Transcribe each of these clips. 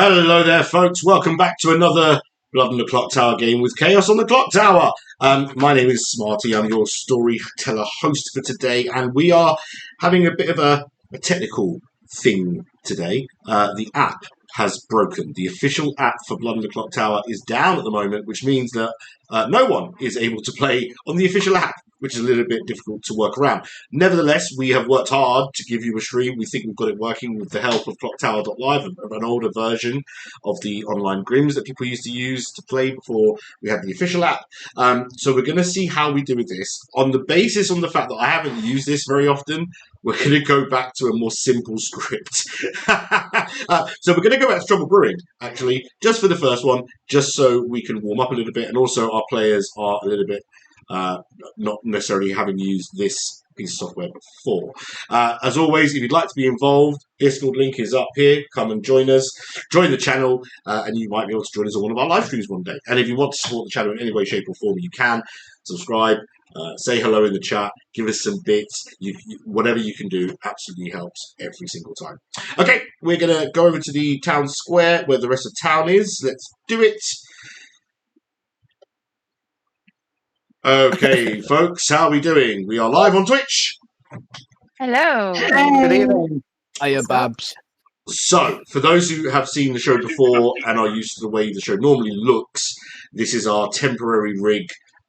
Hello there, folks. Welcome back to another Blood on the Clocktower game with Chaos on the Clocktower. My name is Smarty. I'm your storyteller host for today, and we are having a bit of a technical thing today. The app has broken. The official app for Blood on the Clocktower is down at the moment, which means that no one is able to play on the official app, which is a little bit difficult to work around. Nevertheless, we have worked hard to give you a stream. We think we've got it working with the help of Clocktower.live, an older version of the online Grims that people used to use to play before we had the official app. So we're going to see how we do with this. On the basis on the fact that I haven't used this very often, we're going to go back to a more simple script. So we're going to go back to Trouble Brewing, actually, just for the first one, just so we can warm up a little bit, and also our players are a little bit not necessarily having used this piece of software before. As always, if you'd like to be involved, Discord link is up here. Come and join us. Join the channel, and you might be able to join us on one of our live streams one day. And if you want to support the channel in any way, shape, or form, you can. Subscribe, say hello in the chat, give us some bits. Whatever you can do absolutely helps every single time. Okay, we're going to go over to the town square where the rest of town is. Let's do it. Okay, folks, how are we doing? We are live on Twitch. Hello. Good evening. Hiya, Babs. So, for those who have seen the show before and are used to the way the show normally looks, this is our temporary rig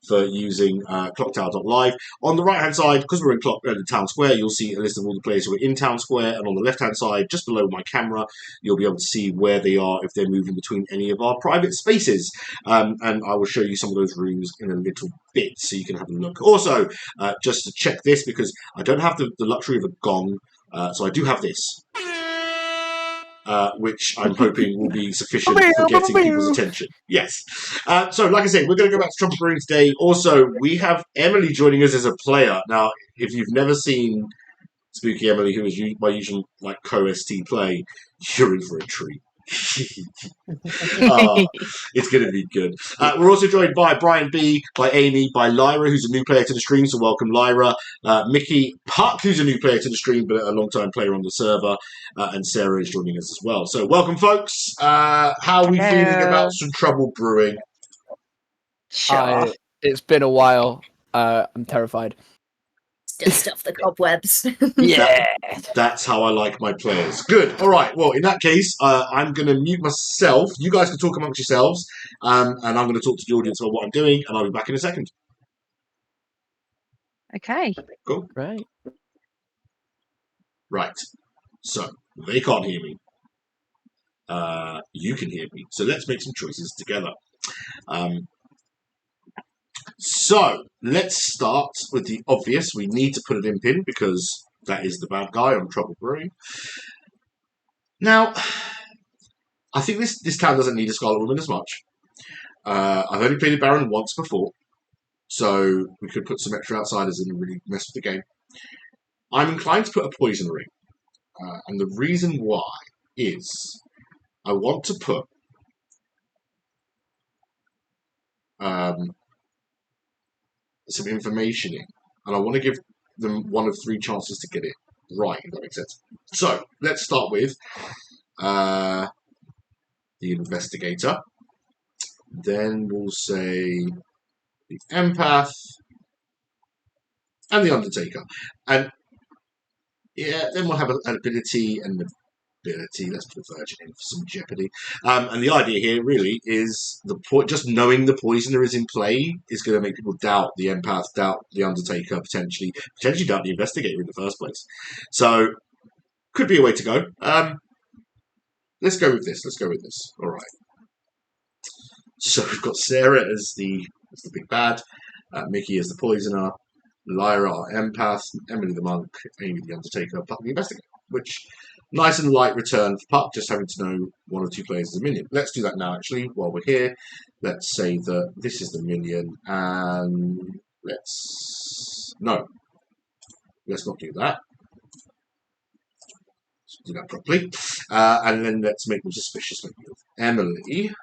for using Clocktower.live. On the right-hand side, because we're in the town square, you'll see a list of all the players who are in town square, and on the left-hand side, just below my camera, you'll be able to see where they are if they're moving between any of our private spaces. And I will show you some of those rooms in a little bit, so you can have a look. Also, just to check this, because I don't have the luxury of a gong, so I do have this. Which I'm hoping will be sufficient for getting people's attention. Yes. So, like I said, we're going to go back to Trouble Brewing today. Also, we have Emily joining us as a player. Now, if you've never seen Spooky Emily, who is my usual co-ST play, you're in for a treat. It's going to be good. We're also joined by Brian B, by Amy, by Lyra, who's a new player to the stream, so welcome Lyra, Mickey Puck, who's a new player to the stream but a long-time player on the server, and Sarah is joining us as well. So welcome, folks. How are we feeling about some Trouble Brewing? Sure. It's been a while. I'm terrified. Dust off the cobwebs. Yeah. That's how I like my players. Good. All right. Well, in that case, I'm going to mute myself. You guys can talk amongst yourselves, and I'm going to talk to the audience about what I'm doing, and I'll be back in a second. Okay. Cool. Right. Right. So, they can't hear me. You can hear me. So let's make some choices together. So, let's start with the obvious. We need to put an imp in because that is the bad guy on Trouble Brewing. Now, I think this town doesn't need a Scarlet Woman as much. I've only played a Baron once before, so we could put some extra outsiders in and really mess with the game. I'm inclined to put a poison ring. And the reason why is I want to put some information in, and I want to give them one of three chances to get it right, if that makes sense. So, let's start with the investigator. Then we'll say the empath and the undertaker. And yeah, then we'll have an ability and ability. Let's put a virgin in for some jeopardy. And the idea here really is just knowing the poisoner is in play is going to make people doubt the empath, doubt the undertaker, potentially doubt the investigator in the first place. So could be a way to go. Let's go with this. All right. So we've got Sarah as the big bad, Mickey as the poisoner, Lyra our empath, Emily the monk, Amy the undertaker, Puck the investigator, which nice and light return for Puck, just having to know one or two players as a minion. Let's do that now, actually, while we're here. Let's say that this is the minion, and let's not do that. Let's do that properly. And then let's make them suspicious, maybe, of Emily.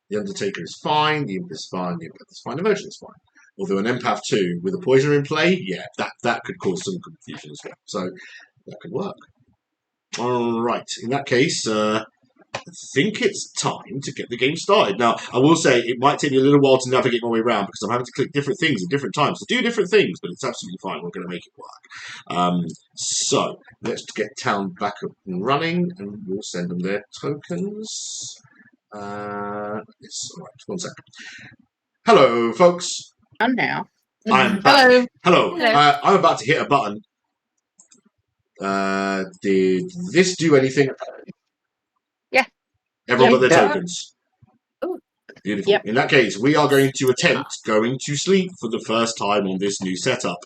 The Undertaker is fine, the Imp is fine, the Empath is fine, the Virgin is fine. Although an Empath 2 with a Poisoner in play, yeah, that could cause some confusion as well. So that could work. All right. In that case, I think it's time to get the game started. Now, I will say it might take me a little while to navigate my way around because I'm having to click different things at different times to do different things, but it's absolutely fine. We're going to make it work. So let's get town back up and running, and we'll send them their tokens. Yes, all right. 1 second. Hello, folks. I'm now. I'm back. Hello. Hello. I'm about to hit a button. Did this do anything? Yeah. Everyone got their Yeah. tokens. Ooh. Beautiful. Yep. In that case, we are going to attempt going to sleep for the first time on this new setup.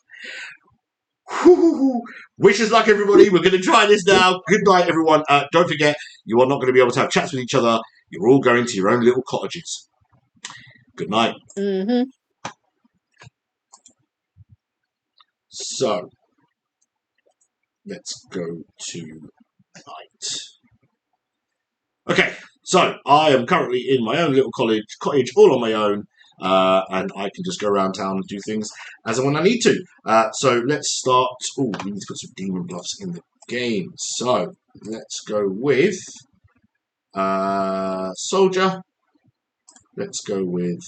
Whew. Wish us luck, everybody. We're going to try this now. Good night, everyone. Don't forget, you are not going to be able to have chats with each other. You're all going to your own little cottages. Good night. Mm-hmm. So, let's go to night. Okay, so I am currently in my own little cottage all on my own, and I can just go around town and do things as and when I need to. So let's start. Oh, we need to put some demon bluffs in the game. So let's go with soldier. Let's go with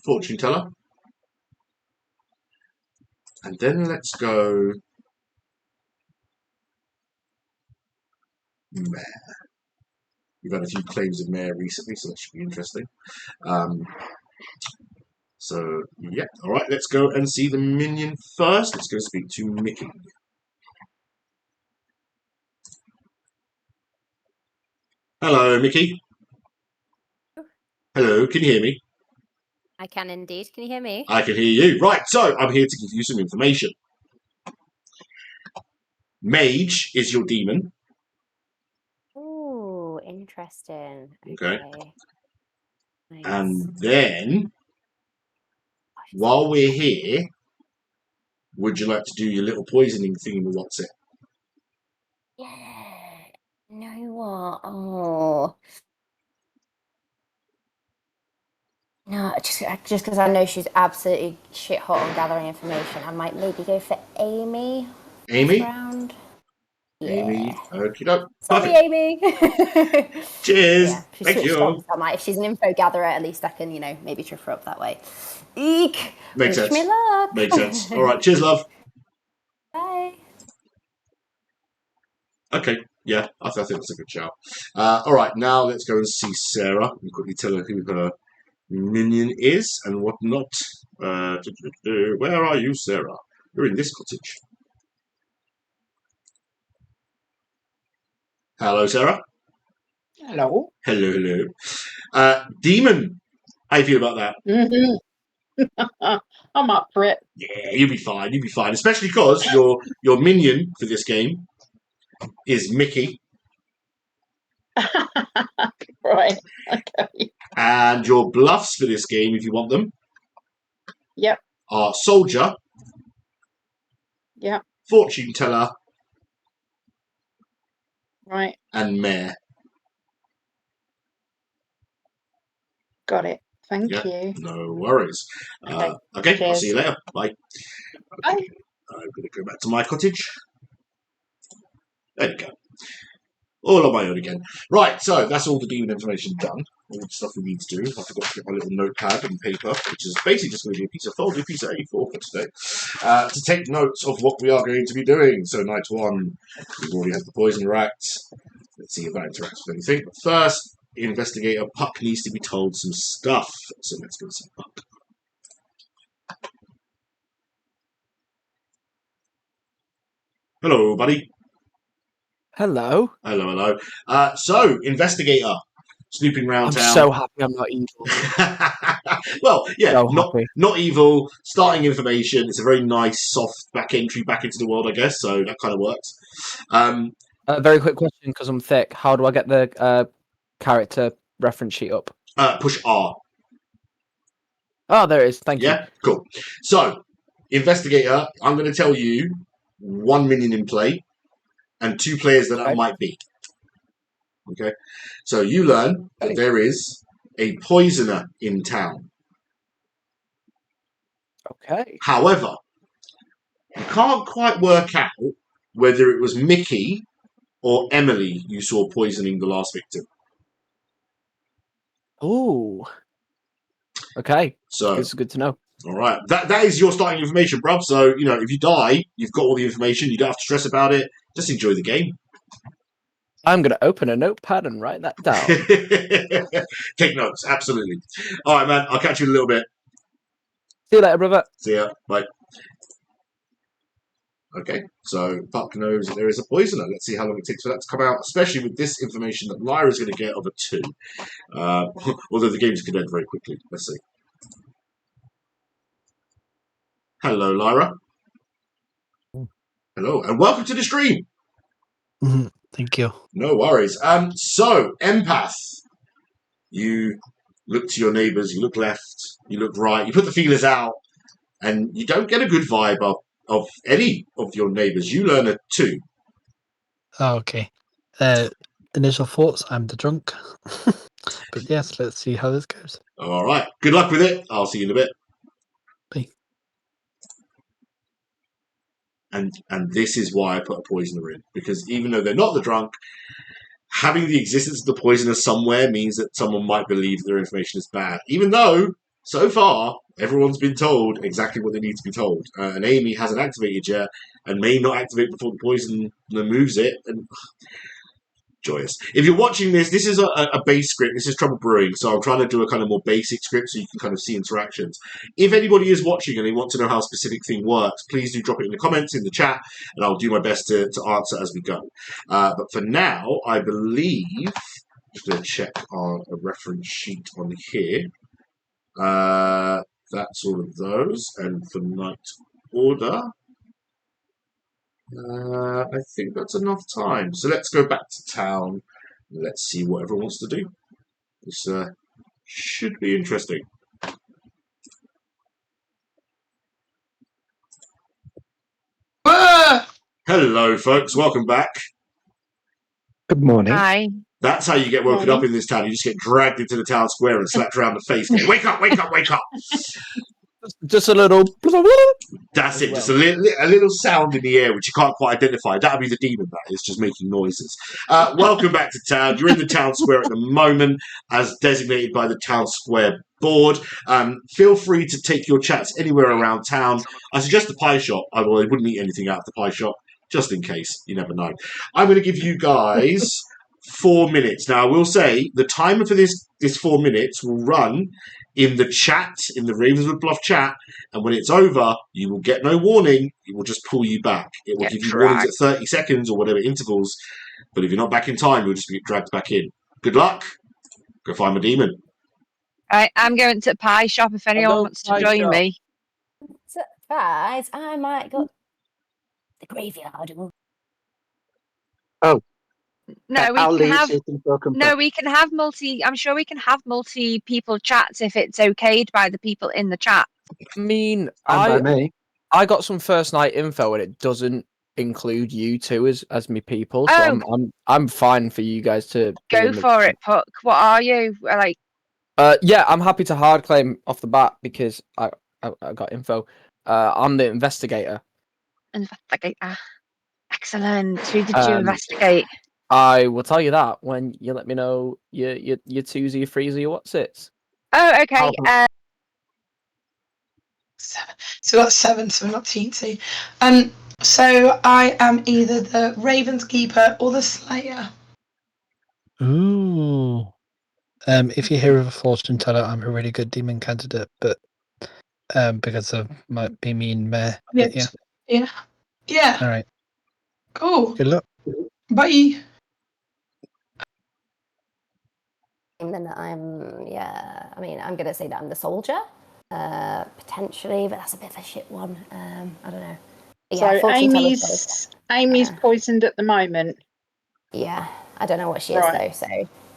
fortune teller, and then let's go mayor. We've had a few claims of mayor recently, so that should be interesting. So, yeah. All right, let's go and see the minion first. Let's go speak to Mickey. Hello, Mickey. Hello, can you hear me? I can indeed. Can you hear me? I can hear you. Right, so I'm here to give you some information. Mage is your demon. Ooh, interesting. Okay. Nice. And then, while we're here, would you like to do your little poisoning thing with what's it? Yeah. You know what? Oh. No, just because I know she's absolutely shit hot on gathering information, I might maybe go for Amy. Amy? This round. Amy. Yeah. Okie doke. Sorry, Perfect. Amy. Cheers. Yeah, she Thank switched you. on. So I might, if she's an info gatherer, at least I can, maybe trip her up that way. Eek. Makes Wish sense. me luck. Makes sense. All right. Cheers, love. Bye. Okay. Yeah, I think that's a good shout. All right. Now let's go and see Sarah and quickly tell her who her minion is and whatnot. Where are you, Sarah? You're in this cottage. Hello, Sarah. Hello. Hello, hello. Demon, how you feel about that? Mm-hmm. I'm up for it. Yeah, you'll be fine. You'll be fine. Especially because your minion for this game is Mickey, Right. Okay. and your bluffs for this game, if you want them, Yep. are soldier, Yep. fortune teller, Right. and mayor. Got it. Thank Yeah. you. No worries. Okay, I'll Cheers. see you later. Bye. Bye. I'm going to go back to my cottage. There we go. All on my own again. Right, so that's all the demon information done. All the stuff we need to do. I forgot to get my little notepad and paper, which is basically just going to be a piece of folded piece of A4 for today, to take notes of what we are going to be doing. So night one, we've already had the poison rats. Let's see if that interacts with anything. But first, investigator Puck needs to be told some stuff. So let's go see Puck. Hello, buddy. Hello. Hello, hello. So, investigator, snooping around I'm town. so happy I'm not evil. Well, yeah, So not happy. not evil. Starting information. It's a very nice, soft back entry back into the world, I guess. So that kind of works. A very quick question, because I'm thick. How do I get the character reference sheet up? Push R. Oh, there it is. Thank you. Yeah, cool. So, investigator, I'm going to tell you 1 minion in play and 2 players that Okay. might be. Okay, so you learn that there is a poisoner in town. Okay. However, You can't quite work out whether it was Mickey or Emily you saw poisoning the last victim. Ooh. Okay. So, It's good to know. all right, that is your starting information, bruv. So, if you die, you've got all the information. You don't have to stress about it. Just enjoy the game. I'm going to open a notepad and write that down. Take notes, absolutely. All right, man. I'll catch you in a little bit. See you later, brother. See ya. Bye. Okay, so Puck knows that there is a poisoner. Let's see how long it takes for that to come out, especially with this information that Lyra's going to get of a 2. Although the games could end very quickly. Let's see. Hello, Lyra. Hello, and welcome to the stream. Thank you. No worries. So, empath. You look to your neighbours, you look left, you look right, you put the feelers out, and you don't get a good vibe of any of your neighbours. You learn a 2. Oh, okay. Initial thoughts, I'm the drunk. But yes, let's see how this goes. All right. Good luck with it. I'll see you in a bit. Bye. And this is why I put a poisoner in, because even though they're not the drunk, having the existence of the poisoner somewhere means that someone might believe their information is bad, even though so far everyone's been told exactly what they need to be told. And Amy hasn't activated yet, and may not activate before the poisoner moves it. And joyous. If you're watching this, this is a base script. This is Trouble Brewing, so I'm trying to do a kind of more basic script so you can kind of see interactions. If anybody is watching and they want to know how a specific thing works, please do drop it in the comments, in the chat, and I'll do my best to answer as we go. But for now, I believe, just going to check on a reference sheet on here. That's all of those, and for night order, I think that's enough time. So let's go back to town. Let's see what everyone wants to do. This should be interesting. Hello, folks. Welcome back. Good morning. Hi. That's how you get woken up in this town. You just get dragged into the town square and slapped around the face. Wake up, wake up, wake up. Just a little. That's it. Just a little sound in the air, which you can't quite identify. That would be the demon that is just making noises. Welcome back to town. You're in the town square at the moment, as designated by the town square board. Feel free to take your chats anywhere around town. I suggest the pie shop. Well, I wouldn't eat anything out of the pie shop, just in case. You never know. I'm going to give you guys 4 minutes. Now, I will say the timer for this 4 minutes will run in the chat, in the Ravenswood Bluff chat, and when it's over, you will get no warning. It will just pull you back. It will give you warnings at 30 seconds or whatever intervals, but if you're not back in time, you'll just get dragged back in. Good luck. Go find my demon. I'm going to the pie shop if anyone wants to join me. Surprise, I might go the graveyard. No, we I'll can leave have. so you can talk and No, we can have multi. I'm sure we can have multi-people chats if it's okayed by the people in the chat. I mean, by me. I got some first night info and it doesn't include you two as me people. So I'm fine for you guys to Go for it, Puck. What are you like? Yeah, I'm happy to hard claim off the bat because I got info. I'm the investigator. Investigator. Excellent. Who did you investigate? I will tell you that when you let me know your twos or your threes or your what's it. Oh, okay. So that's 7, so we're not teensy. So I am either the Raven's Keeper or the Slayer. Ooh. If you hear of a fortune teller, I'm a really good demon candidate, but because of might be mean mare. Yeah. All right. Cool. Good luck. Bye. Then I mean, I'm going to say that I'm the soldier, potentially, but that's a bit of a shit one. I don't know. But yeah, So Amy's Uh-huh. poisoned at the moment. Yeah, I don't know what she is though. So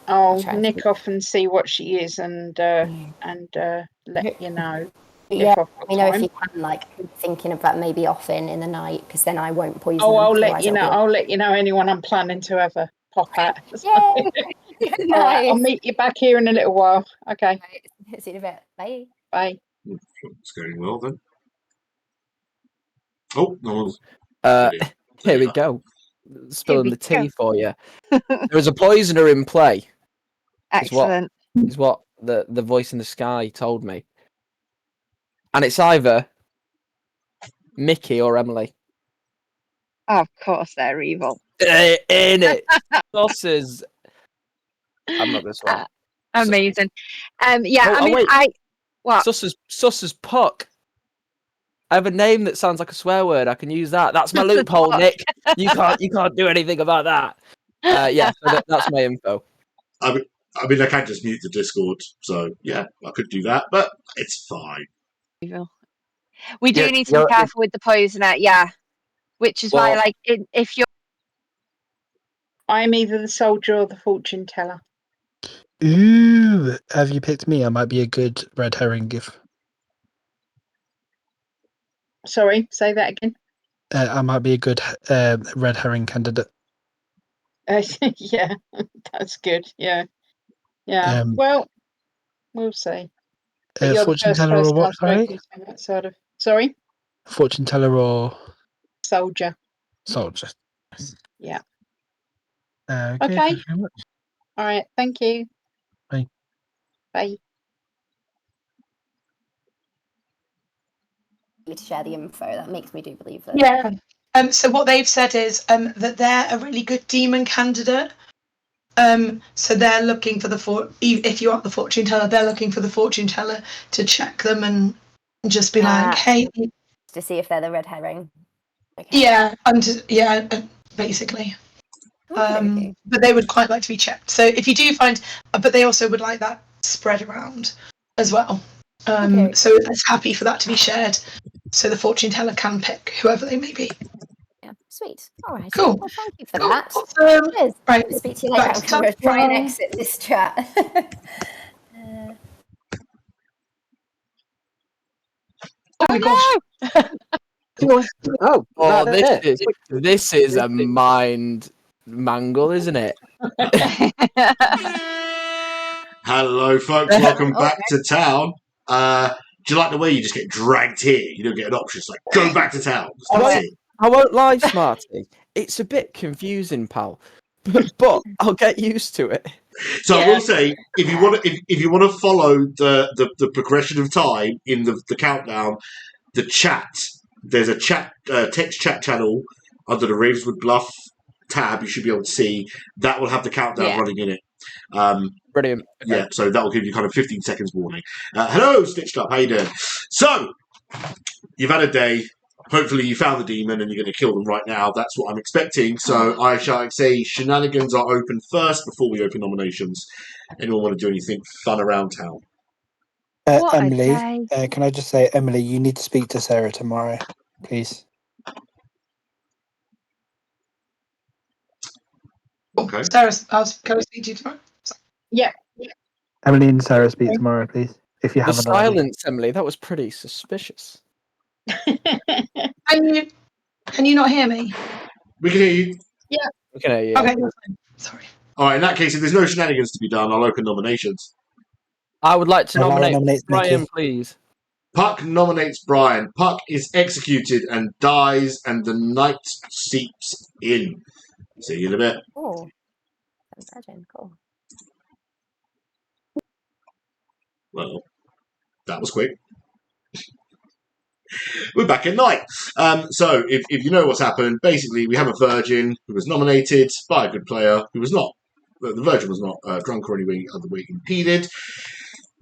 I'll try and nick speak. off and see what she is and let you know. Yeah, I've got let me know if time. you can, like, thinking of that maybe off in the night, because then I won't poison Oh, them, I'll let otherwise you it'll know. be- I'll let you know anyone I'm planning to have a pop at. Yay! All right, I'll Nice. meet you back here in a little while. Okay, See you in a bit. Bye. bye. It's going well then. Oh, no one's. Here we go. Spilling the tea for you. There is a poisoner in play. Excellent. Is what the voice in the sky told me. And it's either Mickey or Emily. Of course, they're evil. In it. Sauces. I'm not this one. Amazing. Yeah, Oh, wait. What? Sus as Puck. I have a name that sounds like a swear word. I can use that. That's my loophole, Nick. You can't do anything about that. Yeah, so that's my info. I mean, I can't just mute the Discord, so yeah, I could do that, but it's fine. We do need to be careful with the poisoner, yeah. Which is why, like, if you're... I'm either the soldier or the fortune teller. Ooh, have you picked me? I might be a good red herring gift. Sorry, say that again. I might be a good red herring candidate. Yeah, that's good. Yeah. Well, we'll see. But you're the Fortune first teller or person what? I've spoken to that sort of. Sorry? Fortune teller or Soldier. soldier. Yeah. Okay. Okay. Thank you very much. All right. Thank you. Bye. Bye. To share the info, that makes me do believe that. Yeah. So what they've said is that they're a really good demon candidate. So they're looking for if you are the fortune teller, they're looking for the fortune teller to check them and just be like, hey, to see if they're the red herring. Okay. Yeah, basically. Okay. But they would quite like to be checked. So if you do find, but they also would like that spread around as well. So it's happy for that to be shared, so the fortune teller can pick whoever they may be. Yeah, sweet. All right. Cool. Well, thank you for that. Awesome. Right. I'll speak to you later. I'm going to try and exit this chat. Oh my gosh. This is a mind mangle, isn't it? Hello, folks. Welcome back to town. Do you like the way you just get dragged here? You don't get an option. It's like, go back to town. I won't lie, Smarty. It's a bit confusing, pal. But I'll get used to it. So I will say, if you want to follow the progression of time in the countdown, the chat, there's a text chat channel under the Ravenswood Bluff tab. You should be able to see that will have the countdown running in it. Brilliant. Okay. Yeah, so that will give you kind of 15 seconds warning. Hello, Stitched Up. How you doing? So you've had a day. Hopefully you found the demon and you're going to kill them right now. That's what I'm expecting. So I shall say shenanigans are open first before we open nominations. Anyone want to do anything fun around town? Emily, can I just say, Emily, you need to speak to Sarah tomorrow, please. Okay. Sarah, I'll speak to you tomorrow. Yeah. Emily and Sarah speak tomorrow, please. If you haven't already. Silence, Emily. That was pretty suspicious. Can you not hear me? We can hear you. Yeah. We can hear you. Okay, that's fine. Sorry. All right, in that case, if there's no shenanigans to be done, I'll open nominations. I would like to nominate Brian, please. Puck nominates Brian. Puck is executed and dies, and the night seeps in. See you in a bit. Oh, cool. Well, that was quick. We're back at night. So, if you know what's happened, basically we have a virgin who was nominated by a good player who was not. The virgin was not drunk or any other way impeded.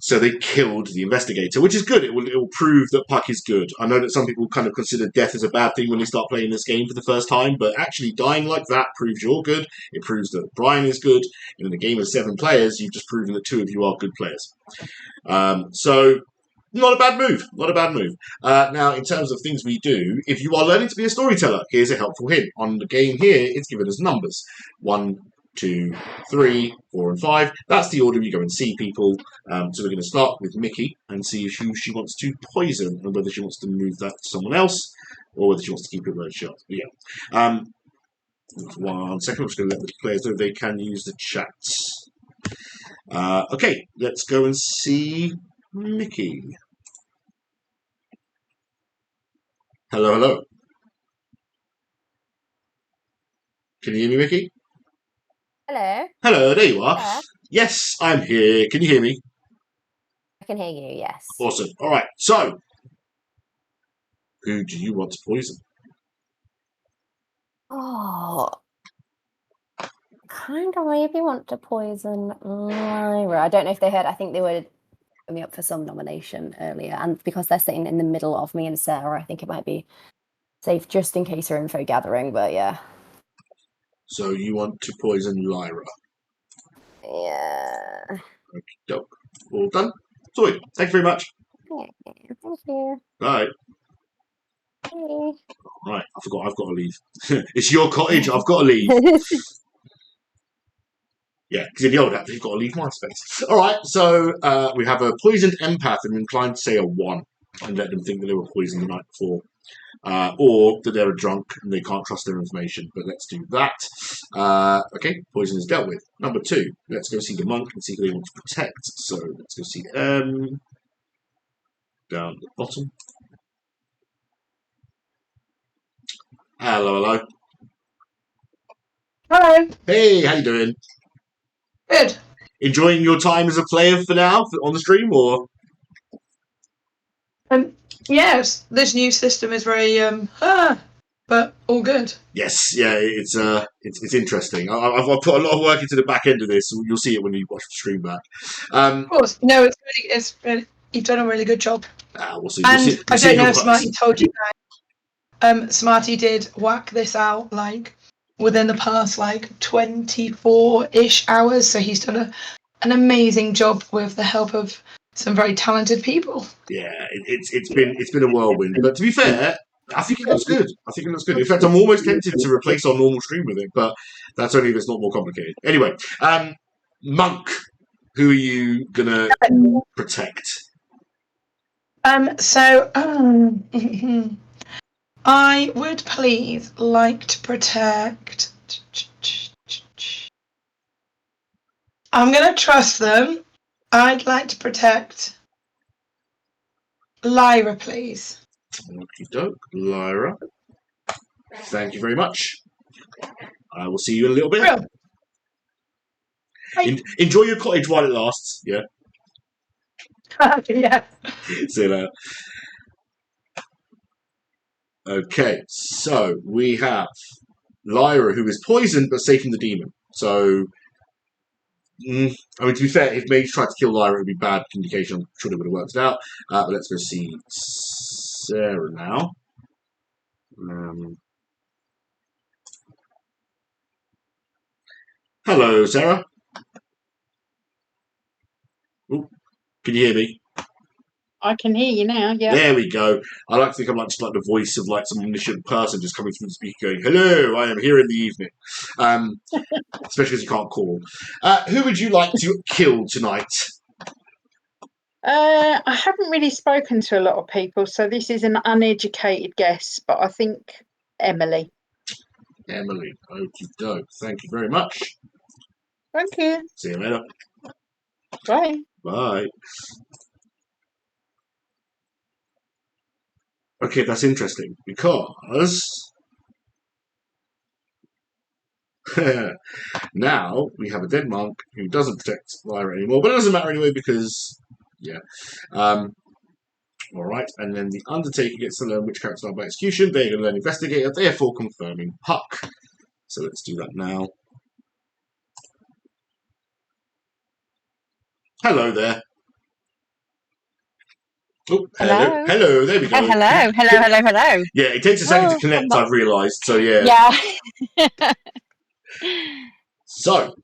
So they killed the investigator, which is good. It will prove that Puck is good. I know that some people kind of consider death as a bad thing when they start playing this game for the first time, but actually dying like that proves you're good. It proves that Brian is good. And in a game of 7 players, you've just proven that 2 of you are good players. So, not a bad move. Not a bad move. Now, in terms of things we do, if you are learning to be a storyteller, here's a helpful hint. On the game here, it's given us numbers. 1, 2, 3, 4, and 5. That's the order you go and see people. So we're going to start with Mickey and see who she wants to poison and whether she wants to move that to someone else or whether she wants to keep it where it's shut. But yeah. 1 second. I'm just going to let the players know they can use the chat. Okay, let's go and see Mickey. Hello, hello. Can you hear me, Mickey? Hello. Hello, there you are. Yeah. Yes, I'm here. Can you hear me? I can hear you, yes. Awesome. All right, so who do you want to poison? Oh, kind of maybe want to poison Lyra. I don't know if they heard. I think they were putting me up for some nomination earlier, and because they're sitting in the middle of me and Sarah, I think it might be safe just in case they're info gathering. But yeah. So you want to poison Lyra? Yeah. Okay, dope. All done. Sorted. Thank you very much. Okay, thank you. Bye. Hey. Right, I forgot. I've got to leave. It's your cottage. I've got to leave. Yeah, because in the old app, you've got to leave my space. All right, so we have a poisoned empath, and I'm inclined to say a 1 and let them think that they were poisoned the night before. Or that they're drunk and they can't trust their information, but let's do that. Okay, poison is dealt with. Number 2, let's go see the monk and see who they want to protect. So let's go see M down at the bottom. Hello, hello. Hello. Hey, how you doing? Good. Enjoying your time as a player for now on the stream, or? Yes, this new system is very but all good. Yes, yeah, it's interesting. I've put a lot of work into the back end of this. So you'll see it when you watch the stream back. Of course, no, it's really, you've done a really good job. We'll see. And I don't know if Smarty told you that. Smarty did whack this out like within the past like 24-ish hours. So he's done an amazing job with the help of some very talented people. Yeah, it's been a whirlwind. But to be fair, I think it looks good. In fact, I'm almost tempted to replace our normal stream with it, but that's only if it's not more complicated. Anyway, Monk, who are you gonna protect? I would please like to protect. I'm gonna trust them. I'd like to protect Lyra, please. Okie doke, Lyra. Thank you very much. I will see you in a little bit. Enjoy your cottage while it lasts. Yeah. Yeah. See you later. Okay, so we have Lyra, who is poisoned but safe from the demon. So, I mean, to be fair, if Mage tried to kill Lyra, it would be bad indication. I'm sure they would have worked it out. But let's go see Sarah now. Hello, Sarah. Ooh, can you hear me? I can hear you now, yeah. There we go. I like to think I'm like just like the voice of like some omniscient person just coming through the speaker going, hello, I am here in the evening. Especially because you can't call. Who would you like to kill tonight? I haven't really spoken to a lot of people, so this is an uneducated guess, but I think Emily. Emily. Okie doke. Thank you very much. Thank you. See you later. Bye. Bye. Okay, that's interesting because now we have a dead monk who doesn't protect Lyra anymore, but it doesn't matter anyway because, yeah. All right, and then the Undertaker gets to learn which characters are by execution. They're going to learn Investigator, therefore confirming Puck. So let's do that now. Hello there. Oh, hello. Hello, there we go. Hello. Yeah, it takes a second to connect, I've realised, so yeah. Yeah. So,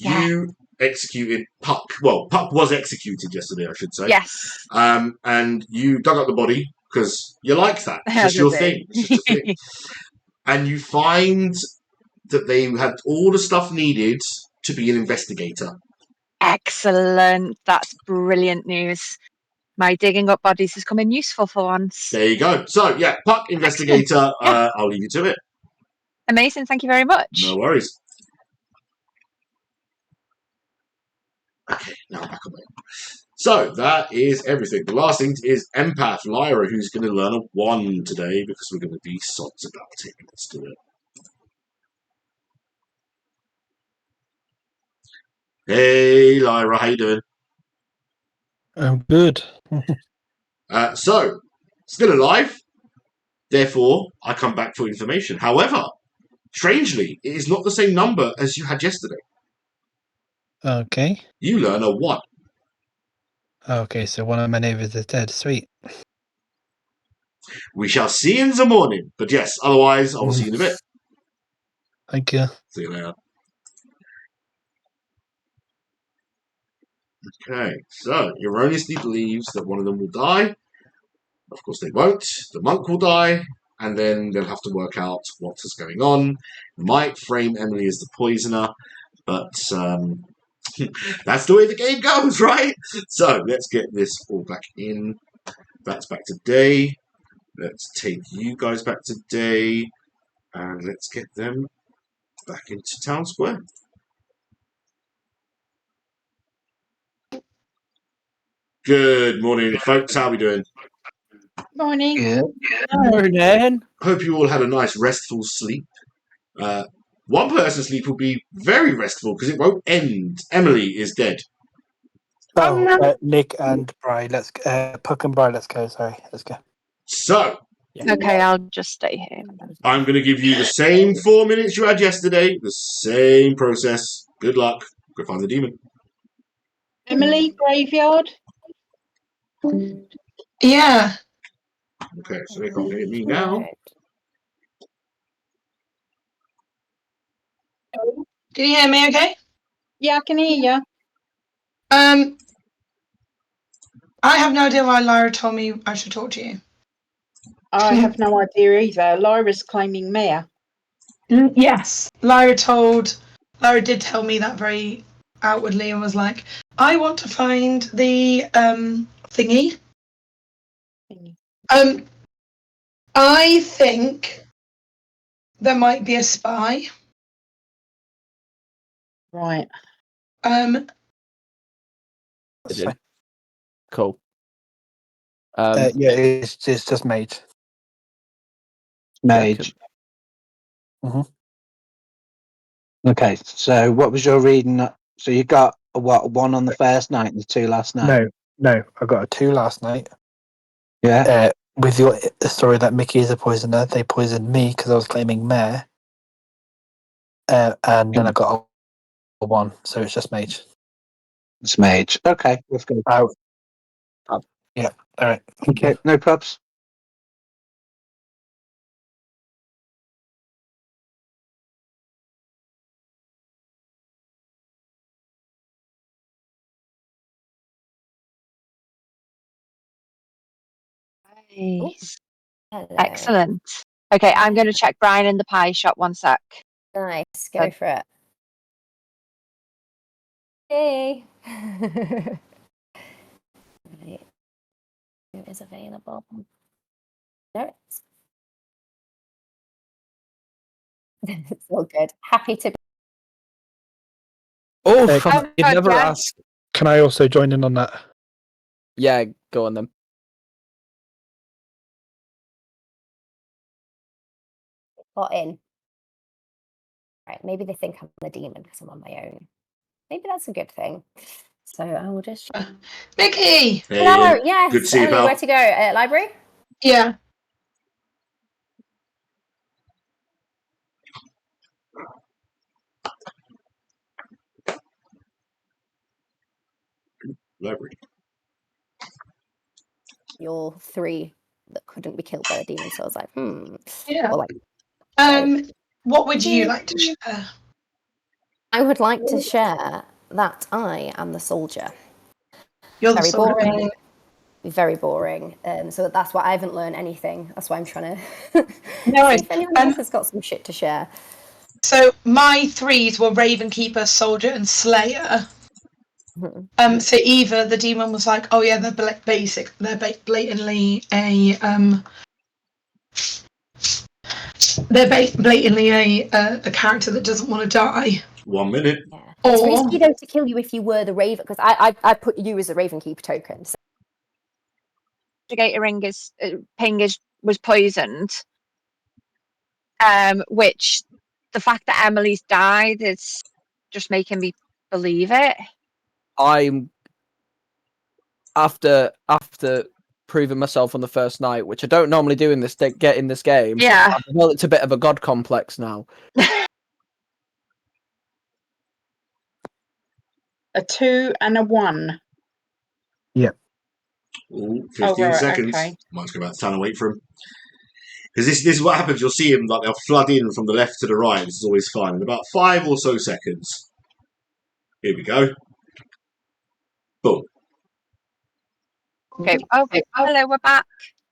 you executed Puck. Well, Puck was executed yesterday, I should say. Yes. And you dug up the body, because you like that. It's just your thing. It's just your thing. And you find that they had all the stuff needed to be an investigator. Excellent. That's brilliant news. My digging up bodies has come in useful for once. There you go. So, yeah, Puck, investigator. Yeah. I'll leave you to it. Amazing. Thank you very much. No worries. Okay, now back away. So, that is everything. The last thing is Empath Lyra, who's going to learn a 1 today because we're going to be sods about it. Let's do it. Hey, Lyra, how you doing? I'm good. So, still alive. Therefore, I come back for information. However, strangely, it is not the same number as you had yesterday. Okay. You learn a 1. Okay, so one of my neighbours is dead. Sweet. We shall see in the morning. But yes, otherwise, I will see you in a bit. Thank you. See you later. Okay, so erroneously believes that one of them will die. Of course, they won't. The monk will die, and then they'll have to work out what is going on. Might frame Emily as the poisoner, but that's the way the game goes, right? So let's get this all back in. That's back to day. Let's take you guys back to day, and let's get them back into town square. Good morning, folks. How are we doing? Morning. Yeah. Morning. Hope you all had a nice restful sleep. One person's sleep will be very restful because it won't end. Emily is dead. Oh, Nick and Bri, let's Puck and Bri, let's go. Sorry, let's go. So, Okay, I'll just stay here. I'm going to give you the same 4 minutes you had yesterday, the same process. Good luck. Go find the demon. Emily, graveyard. Yeah. Okay, so they can't hear me now. Can you hear me okay? Yeah, I can hear you. I have no idea why Lyra told me I should talk to you. I have no idea either. Lyra's claiming mayor. Yes. Lyra did tell me that very outwardly and was like, I want to find the thingy. I think there might be a spy. Right. Cool. Yeah, it's just mage. Mage. Okay, so what was your reading? So you got what, 1 on the first night and the 2 last night? No, I got a 2 last night. Yeah. With your story that Mickey is a poisoner, they poisoned me because I was claiming mayor. And then I got a 1, so it's just mage. It's mage. Okay, let's go. Yeah, all right. Okay, no props. Nice. Hello. Excellent. Okay, I'm going to check Brian in the pie shop. 1 sec. Nice. Go for it. Hey. Right. Who is available? There it is. It's all good. Happy to be. Oh, Can you never asked. Can I also join in on that? Yeah, go on then. Got in. Right, maybe they think I'm the demon because I'm on my own. Maybe that's a good thing. So I will just. Mickey! Hey, Hello, yes. good to see you, Emily, pal. where to go? Library? Yeah. Library. You're 3 that couldn't be killed by the demon. So I was like, Yeah. Or like, what would you like to share? I would like to share that I am the soldier. You're the Very soldier. boring. Very boring. So that's why I haven't learned anything. That's why I'm trying to No, see if anyone else has got some shit to share. So my 3s were Ravenkeeper, Soldier, and Slayer. So either the demon was like, oh yeah, they're blatantly a a character that doesn't want to die. 1 minute. Yeah. It's risky though to kill you if you were the Raven, because I put you as a Ravenkeeper token. So. Ring is was poisoned. Which the fact that Emily's died is just making me believe it. I'm after proving myself on the first night, which I don't normally do in this game. Yeah. I've developed a bit of a god complex now. A 2 and a 1. Ooh, 15 right, seconds. okay. Might go back to town and wait for him. Because this is what happens. You'll see him, like, they'll flood in from the left to the right. This is always fun. In about 5 or so seconds. Here we go. Boom. Okay. Okay. Hello, we're back.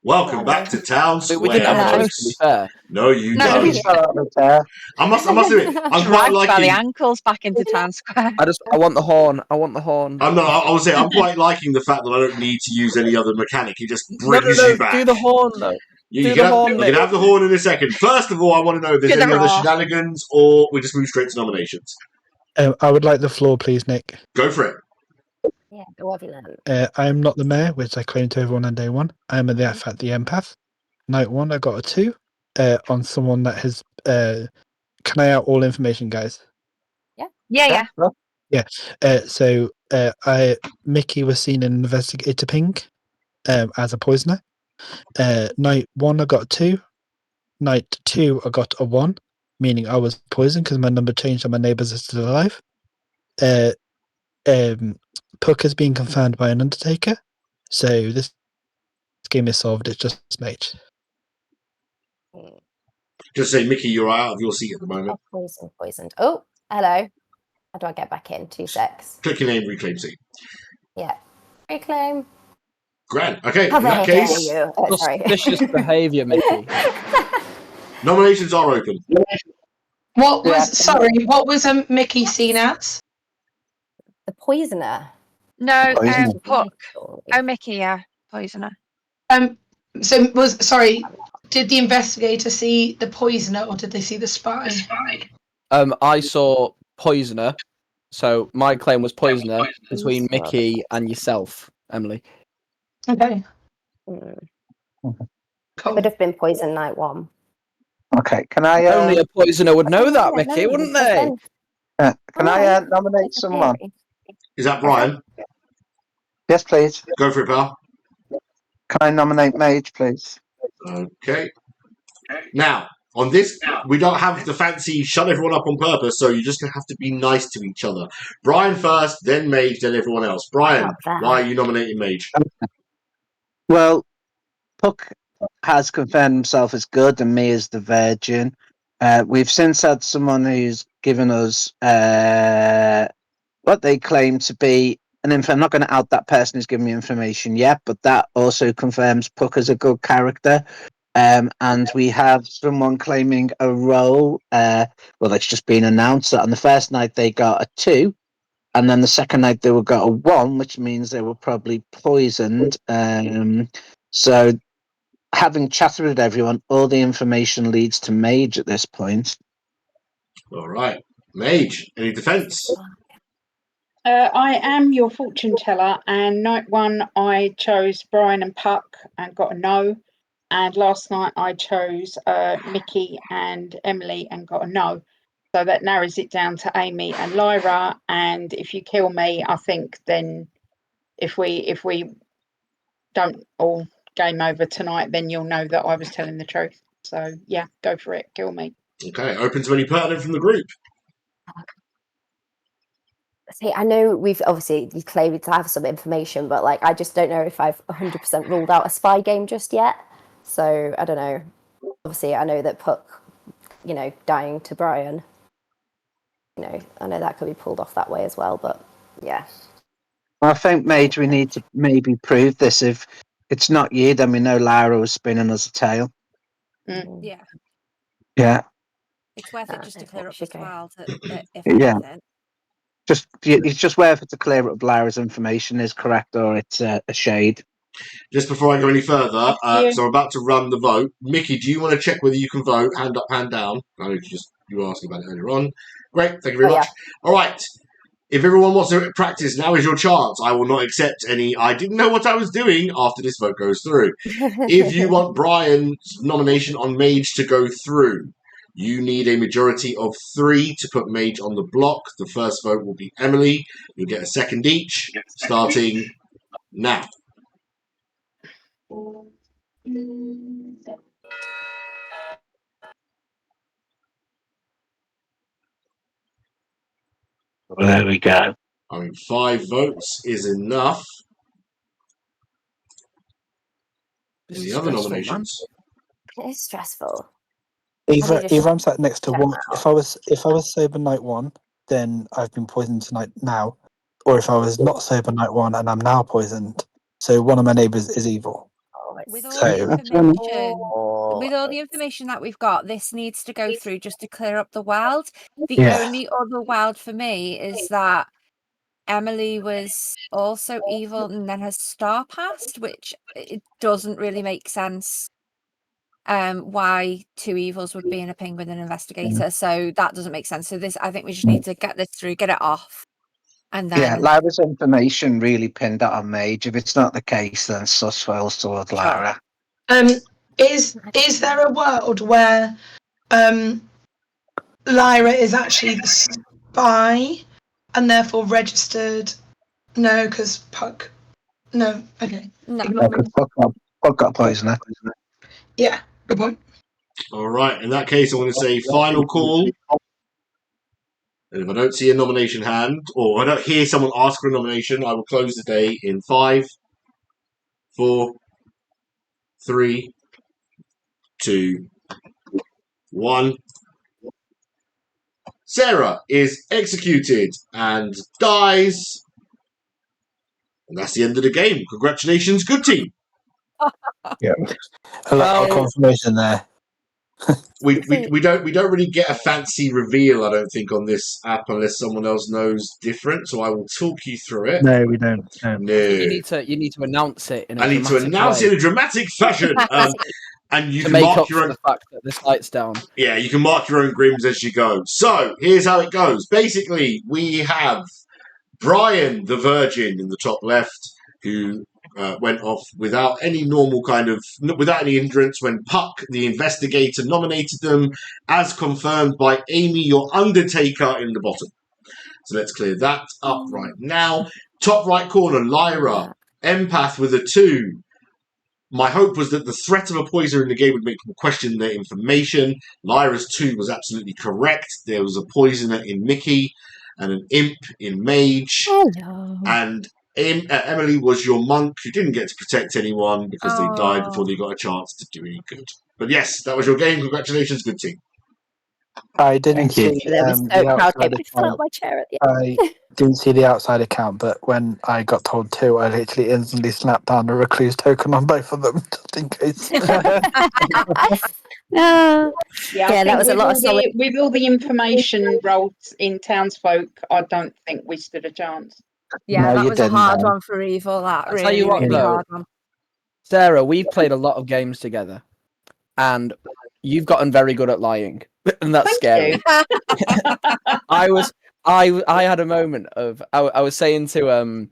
Welcome back to Town Square. We didn't have a choice, to be fair. No, you No, don't. I must admit, I'm quite Dragged by the liking. ankles back into Town Square. I want the horn. I want the horn. I would say I'm quite liking the fact that I don't need to use any other mechanic. It just brings you back. Do the horn though. You can have the horn in a second. First of all, I want to know if there's any other shenanigans, or we just move straight to nominations. I would like the floor, please, Nick. Go for it. Yeah, what have you learned? I am not the mayor, which I claimed to everyone on day one. I am the empath. Night 1, I got a 2 on someone that has. Can I out all information, guys? Yeah. So Mickey was seen in Investigator Pink as a poisoner. Night 1, I got a 2. Night 2, I got a 1, meaning I was poisoned because my number changed and my neighbours are still alive. Puck has been confirmed by an Undertaker, so this game is solved. It's just Mage. Just say, Mickey, you're out of your seat at the moment. Poisoned. Oh, hello. How do I get back in? 2 secs. Click your name, reclaim seat. Yeah. Reclaim. Grand. Okay, How in that dare case, you? Sorry. Suspicious behaviour, Mickey. nominations are open. What was Mickey seen as? The poisoner. No, Poisoner. Puck. Oh, Mickey, yeah. Poisoner. Did the investigator see the poisoner or did they see the spy? I saw poisoner, so my claim was poisoner between Mickey and yourself, Emily. Okay. Could Cool. have been poison night 1. Okay, can I? Only a poisoner would know that, Mickey, wouldn't they? Can I nominate someone? Is that Brian? Yes, please. Go for it, pal. Can I nominate Mage, please? Okay. Now, on this, we don't have the fancy shut everyone up on purpose, so you're just going to have to be nice to each other. Brian first, then Mage, then everyone else. Brian, why are you nominating Mage? Well, Puck has confirmed himself as good and me as the Virgin. We've since had someone who's given us what they claim to be an info. I'm not going to out that person who's given me information yet, but that also confirms Puck as a good character. And we have someone claiming a role. That's just been announced that on the first night they got a 2, and then the second night they got a 1, which means they were probably poisoned. So, having chatted with everyone, all the information leads to Mage at this point. All right. Mage, any defence? I am your fortune teller, and night 1 I chose Brian and Puck and got a no. And last night I chose Mickey and Emily and got a no. So that narrows it down to Amy and Lyra. And if you kill me, I think then if we don't all game over tonight, then you'll know that I was telling the truth. So yeah, go for it. Kill me. Okay, open to any pertinent from the group. See, I know we've obviously you claimed to have some information, but like I just don't know if I've 100% ruled out a spy game just yet. So I don't know. Obviously, I know that Puck, dying to Brian. I know that could be pulled off that way as well. But yeah. I think, Mage, we need to maybe prove this. If it's not you, then we know Lara was spinning us a tail. Mm. Yeah. It's worth it just to clear up as well. Yeah. It's just worth it to clear up Lara's information is correct or it's a shade. Just before I go any further, so I'm about to run the vote. Mickey, do you want to check whether you can vote? Hand up, hand down. I know you were asking about it earlier on. Great, thank you very much. Yeah. All right. If everyone wants to practice, now is your chance. I will not accept any I didn't know what I was doing after this vote goes through. If you want Brian's nomination on Mage to go through, You need a majority of 3 to put Mage on the block. The first vote will be Emily. You'll get a second each, starting now. There we go. I mean, 5 votes is enough. Any other nominations? It is stressful. Either I'm sat next to one. If I was sober night 1, then I've been poisoned tonight now, or if I was not sober night 1 and I'm now poisoned, so one of my neighbours is evil. With all, So- with all the information that we've got, this needs to go through just to clear up the world. The Yeah. only other world for me is that Emily was also evil and then her star passed, which it doesn't really make sense. Why 2 evils would be in a ping with an investigator, so that doesn't make sense. So this, I think we just need to get this through, get it off, and then Yeah, Lyra's information really pinned that on Mage. If it's not the case, then sus falls towards Lyra. Is there a world where Lyra is actually the spy and therefore registered? No, because Puck. No, okay. no. Ignore me. Puck got poisoner. Yeah, good point. All right. In that case, I'm going to say final call. And if I don't see a nomination hand, or I don't hear someone ask for a nomination, I will close the day in 5, 4, 3, 2, 1. Sarah is executed and dies. And that's the end of the game. Congratulations, good team. Yeah. A lot of confirmation there. We don't really get a fancy reveal, I don't think, on this app unless someone else knows different. So I will talk you through it. No, we don't. No. You need to announce it in a I need to dramatic announce way it in a dramatic fashion. And you to can make mark up your for own. the fact that the site's down. Yeah, you can mark your own grims as you go. So here's how it goes. Basically, we have Brian the Virgin in the top left, who went off without any without any hindrance when Puck, the investigator, nominated them, as confirmed by Amy, your Undertaker, in the bottom. So let's clear that up right now. Top right corner, Lyra, empath with a 2. My hope was that the threat of a poisoner in the game would make people question their information. Lyra's 2 was absolutely correct. There was a poisoner in Mickey and an imp in Mage. Hello. And Emily was your monk who didn't get to protect anyone because they died before they got a chance to do any good. But yes, that was your game. Congratulations, good team. I didn't see There was the outside I fell out account. my chair at the I didn't see the outside account, but when I got told 2, I literally instantly snapped down a recluse token on both of them, just in case. No. Yeah, that was a lot of solid. With all the information rolled in townsfolk, I don't think we stood a chance. Yeah, No, that you was a didn't, hard no. one for evil. That I'll tell you really, what, really though. hard one. Sarah, we've played a lot of games together, and you've gotten very good at lying, and that's scary. I had a moment of I was saying to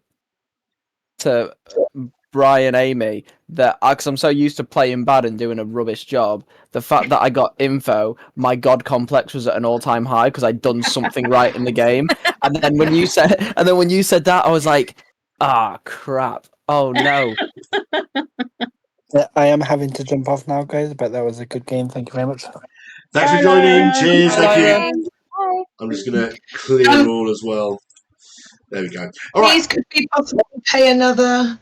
Brian, Amy, that because I'm so used to playing bad and doing a rubbish job, the fact that I got info, my god complex was at an all-time high because I'd done something right in the game. And then when you said that, I was like, crap. Oh no. I am having to jump off now, guys, but that was a good game. Thank you very much. Thanks for Bye, joining. Lyra. Cheers. Bye, Thank Lyra. you. I'm just going to clear all as well. There we go. All Please, right. could we possibly pay another?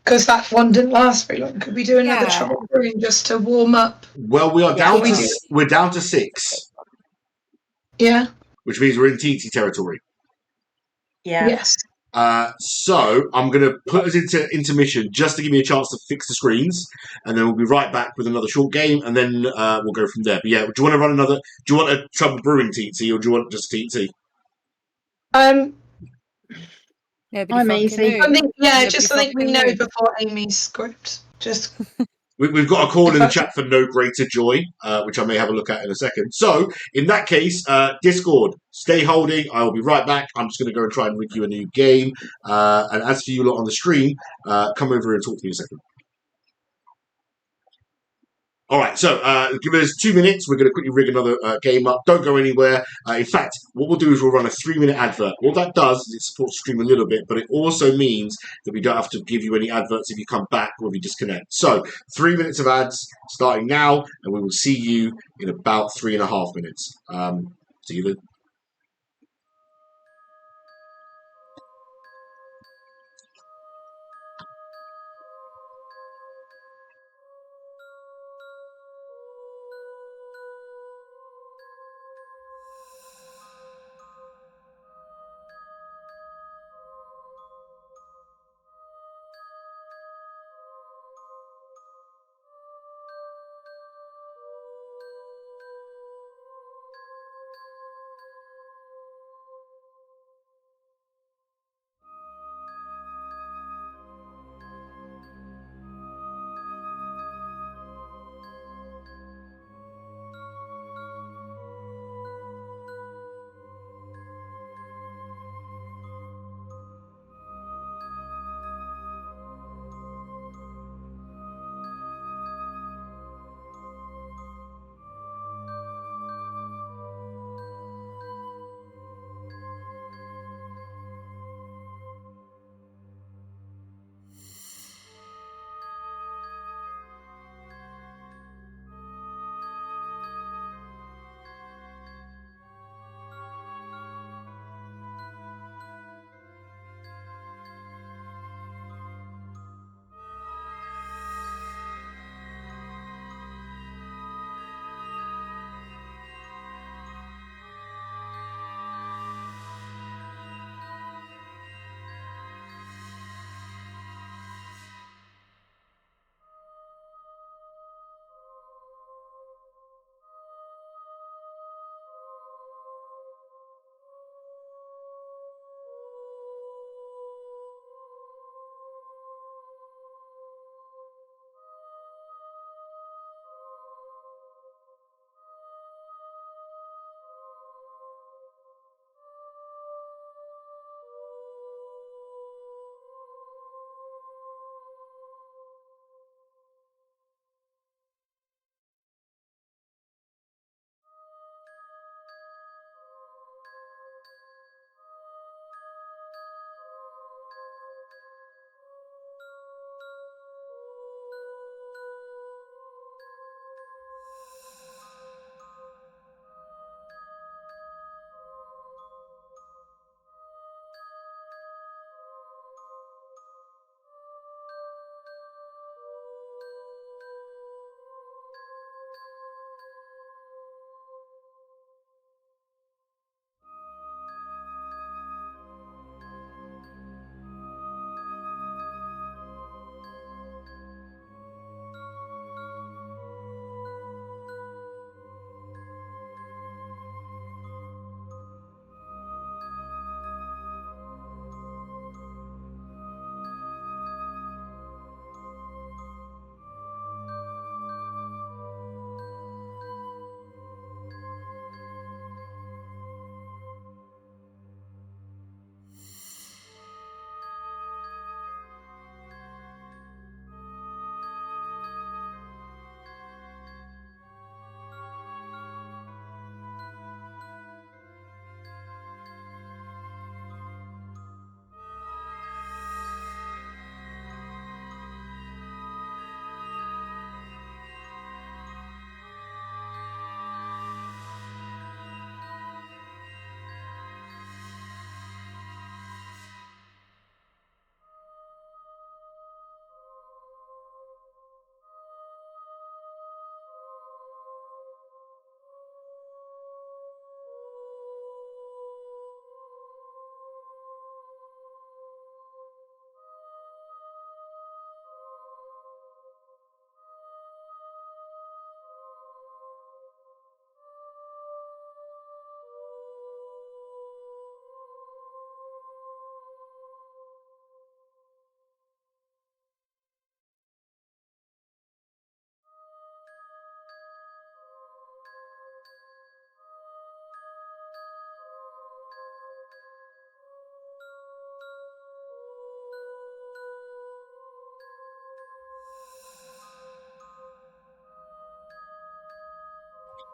Because that one didn't last very long. Could we do another Yeah. Trouble Brewing just to warm up? Well, we are down we to do. we're down to 6, Yeah. which means we're in TT territory. Yeah. Yes. So I'm going to put us into intermission just to give me a chance to fix the screens, and then we'll be right back with another short game, and then we'll go from there. But yeah, do you want to run another? Do you want a Trouble Brewing TT, or do you want just TT? Nobody I'm fucking easy. moved. I think Nobody just so that we fucking know moved. before Amy's script. Just We've got a call in the chat for No Greater Joy, which I may have a look at in a second. So, in that case, Discord, stay holding. I will be right back. I'm just going to go and try and rig you a new game. And as for you lot on the stream, come over and talk to me in a second. All right, so give us 2 minutes. We're going to quickly rig another game up. Don't go anywhere. In fact, what we'll do is we'll run a 3-minute advert. What that does is it supports stream a little bit, but it also means that we don't have to give you any adverts if you come back or if you disconnect. So 3 minutes of ads starting now, and we will see you in about 3.5 minutes. See you then.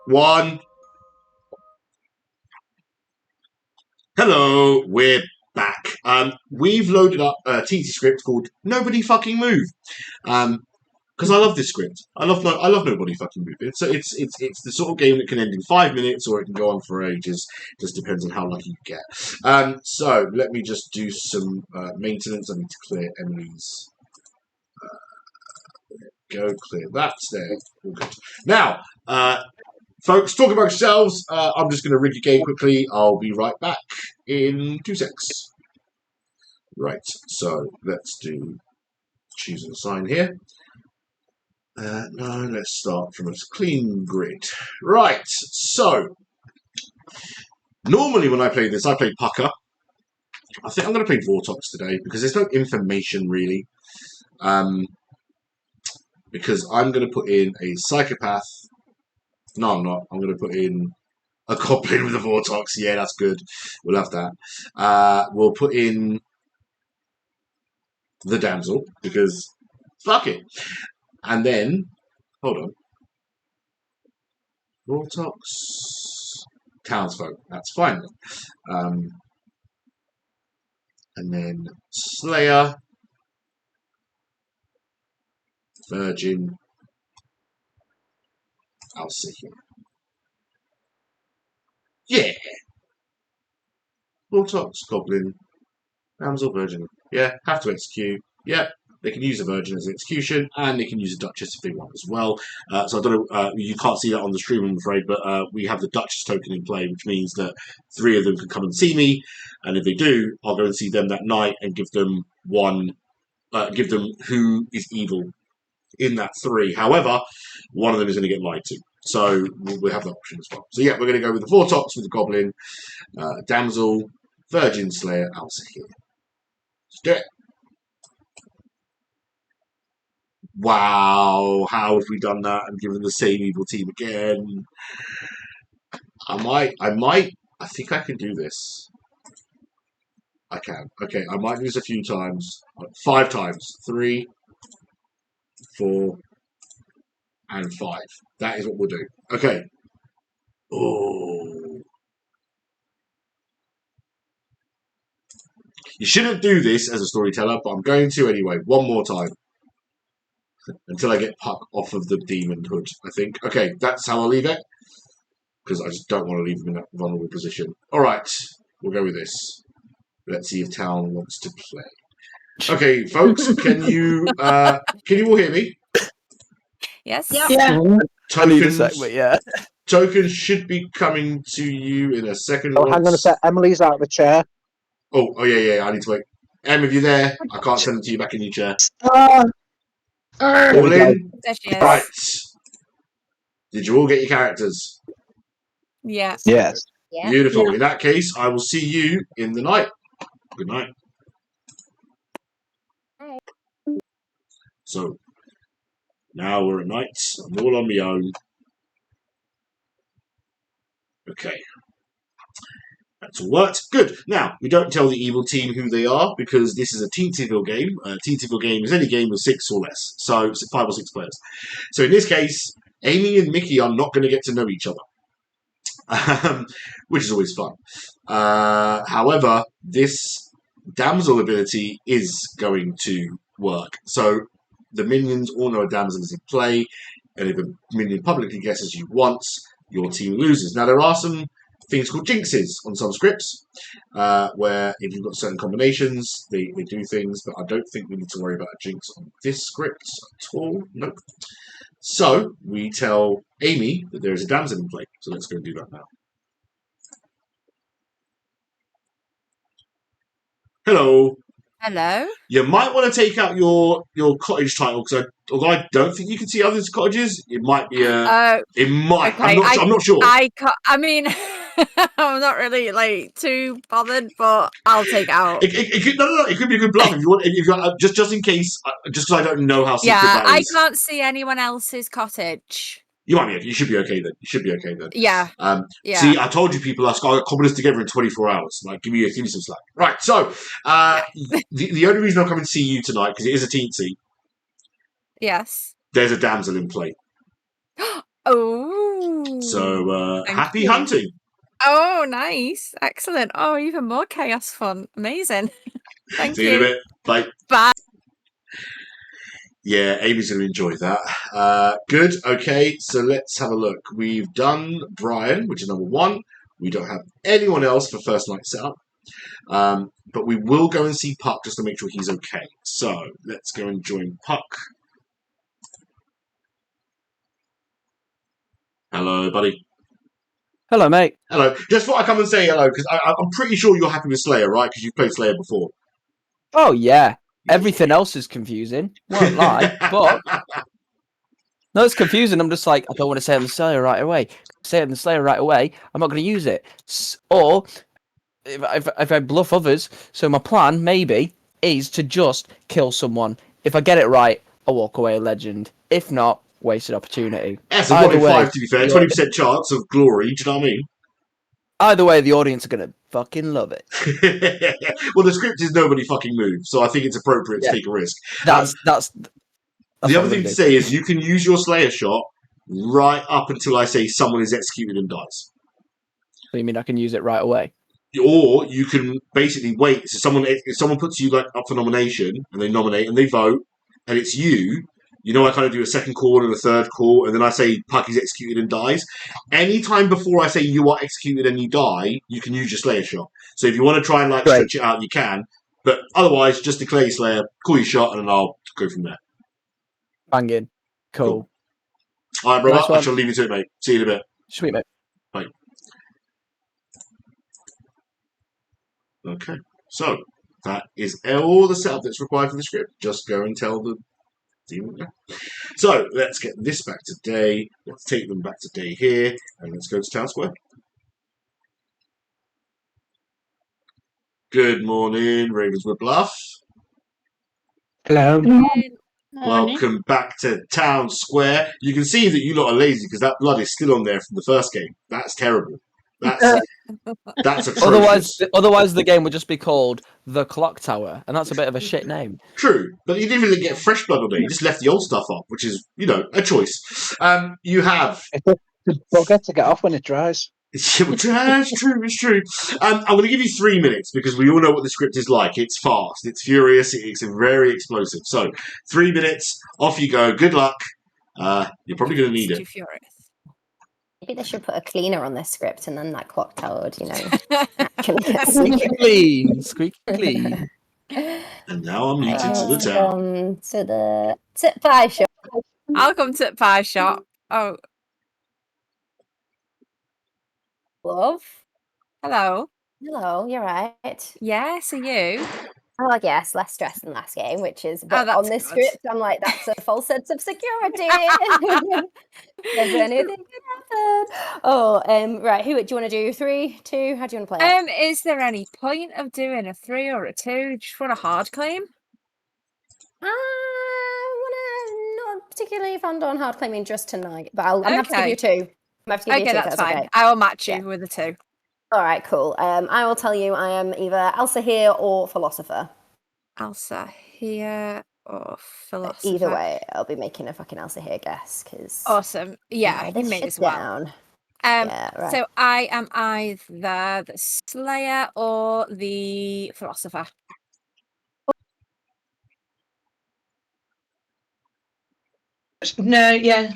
1. Hello, we're back. We've loaded up a TT script called Nobody Fucking Move. Because I love this script. I love Nobody Fucking Move. It's the sort of game that can end in 5 minutes or it can go on for ages. Just depends on how lucky you get. So let me just do some maintenance. I need to clear Emily's. Go clear that. There, all good. Now, folks, talk about yourselves. I'm just going to rig your game quickly. I'll be right back in 2 secs. Right, so let's do choose an assign here. Now let's start from a clean grid. Right, so normally when I play this, I play Pucker. I think I'm going to play Vortox today because there's no information really. Because I'm going to put in a psychopath. No, I'm not. I'm going to put in a goblin with a Vortox. Yeah, that's good. We'll have that. We'll put in the damsel because fuck it. And then, hold on. Vortox, townsfolk. That's fine. And then Slayer, Virgin. I'll sit here. Yeah. Vortox, Goblin, Damsel, Virgin. Yeah, have to execute. Yeah, they can use a Virgin as an execution, and they can use a Duchess if they want as well. So I don't know, you can't see that on the stream, I'm afraid, but we have the Duchess token in play, which means that 3 of them can come and see me, and if they do, I'll go and see them that night and give them give them who is evil in that 3. However, one of them is going to get lied to. So we'll have that option as well. So yeah, we're going to go with the Vortox, with the Goblin, Damsel, Virgin, Slayer, Alsa here. Let's do it. Wow, how have we done that and given the same evil team again? I think I can do this. I can. Okay, I might do this a few times. 5 times. 3, 4, and 5. That is what we'll do. Okay. Oh. You shouldn't do this as a storyteller, but I'm going to anyway. One more time. Until I get Puck off of the demon hood, I think. Okay, that's how I'll leave it. Because I just don't want to leave him in that vulnerable position. Alright, we'll go with this. Let's see if Town wants to play. Okay, folks, can you all hear me? Yes. Yeah. I need a sec, but yeah. Tokens should be coming to you in a second. Oh, hang on a sec. Emily's out of the chair. Oh, yeah. I need to wait. Em, if you're there, I can't send it to you back in your chair. All in. There she is. Right. Did you all get your characters? Yeah. Yes. Yeah. Beautiful. In that case, I will see you in the night. Good night. Bye. So, now we're at night. I'm all on my own. Okay. That's all worked. Good. Now, we don't tell the evil team who they are because this is a Teensyville game. A Teensyville game is any game with 6 or less. So, 5 or 6 players. So, in this case, Amy and Mickey are not going to get to know each other. Which is always fun. However, this damsel ability is going to work. So, the minions all know a damsel is in play. And if a minion publicly guesses you once, your team loses. Now, there are some things called jinxes on some scripts, where if you've got certain combinations, they do things, but I don't think we need to worry about a jinx on this script at all. Nope. So, we tell Amy that there is a damsel in play. So let's go and do that now. Hello. Hello. You might want to take out your cottage title because although I don't think you can see others' cottages, it might be a. It might. Okay, I'm not sure. I mean, I'm not really too bothered, but I'll take it out. It could, no. It could be a good bluff if you want. If you want, just in case, just because I don't know how secret that Yeah, is. I can't see anyone else's cottage. You might be. You should be okay then. Yeah. Yeah. See, I told you people are cobble this together in 24 hours. Like, give me some slack. Right. So, the only reason I'm coming to see you tonight because it is a teensy. Yes. There's a damsel in play. Oh. So Thank happy you. hunting. Oh, nice. Excellent. Oh, even more chaos fun. Amazing. Thank See you in a you. bit. Bye. Bye. Yeah, Amy's going to enjoy that. Good. Okay, so let's have a look. We've done Brian, which is number 1. We don't have anyone else for first night setup. But we will go and see Puck just to make sure he's okay. So let's go and join Puck. Hello, buddy. Hello, mate. Hello. Just thought I'd come and say hello, because I'm pretty sure you're happy with Slayer, right? Because you've played Slayer before. Oh, yeah. Everything else is confusing. Won't lie. But no, it's confusing. I'm just like, I don't want to say it on the Slayer right away. Say it on the Slayer right away. I'm not going to use it. Or if I bluff others, so my plan maybe is to just kill someone. If I get it right, I'll walk away a legend. If not, wasted opportunity. That's a 1 in 5, to be fair. 20% chance of glory, do you know what I mean? Either way, the audience are going to fucking love it. Well, the script is nobody fucking moves, so I think it's appropriate to take a risk. That's the other thing to say is you can use your Slayer shot right up until I say someone is executed and dies. So you mean I can use it right away? Or you can basically wait. So if someone puts you like up for nomination and they nominate and they vote and it's you, I kind of do a second call and a third call, and then I say Puck is executed and dies. Anytime before I say you are executed and you die, you can use your Slayer shot. So if you want to try and stretch it out, you can. But otherwise, just declare your Slayer, call your shot, and then I'll go from there. Banging. Cool. All right, brother. Nice I shall leave you to it, mate. See you in a bit. Sweet, mate. Bye. Okay. So that is all the setup that's required for the script. Just go and tell the demon. So let's get this back to day. Let's take them back to day here, and let's go to Town Square. Good morning, Ravenswood Bluff. Hello. Welcome back to Town Square. You can see that you lot are lazy because that blood is still on there from the first game. That's terrible. That's atrocious. Otherwise, the game would just be called the Clocktower, and that's a bit of a shit name. True, but you didn't really get fresh blood on there. You just left the old stuff up, which is, a choice. You have. Forget to get off when it dries. It's true. I'm going to give you 3 minutes because we all know what the script is like. It's fast, it's furious, it's very explosive. So 3 minutes, off you go. Good luck. You're probably going to need it. Maybe they should put a cleaner on this script, and then that clock tower would, Squeaky clean. And now I'm leading to the town. To the tip pie shop. I'll come to the pie shop. Oh. Love. Hello. Hello, you're right. Yes, are you? Oh, yes, less stress than last game, which is that's on this good. script. I'm like, that's a false sense of security. If anything can happen. Oh, right. Who do you want to do? 3, 2? How do you want to play it? Is there any point of doing a 3 or a 2? Just want a hard claim? Not particularly fond on hard claiming just tonight, but I'm happy to give you 2. I'm happy to give you 2. That's fine. Okay. I will match you with a 2. All right, cool. I will tell you I am either Elsa here or Philosopher. Elsa here or Philosopher. Either way, I'll be making a fucking Elsa here guess. Cause, awesome. Yeah, you may as well. Yeah, right. So I am either the Slayer or the Philosopher. No, yeah.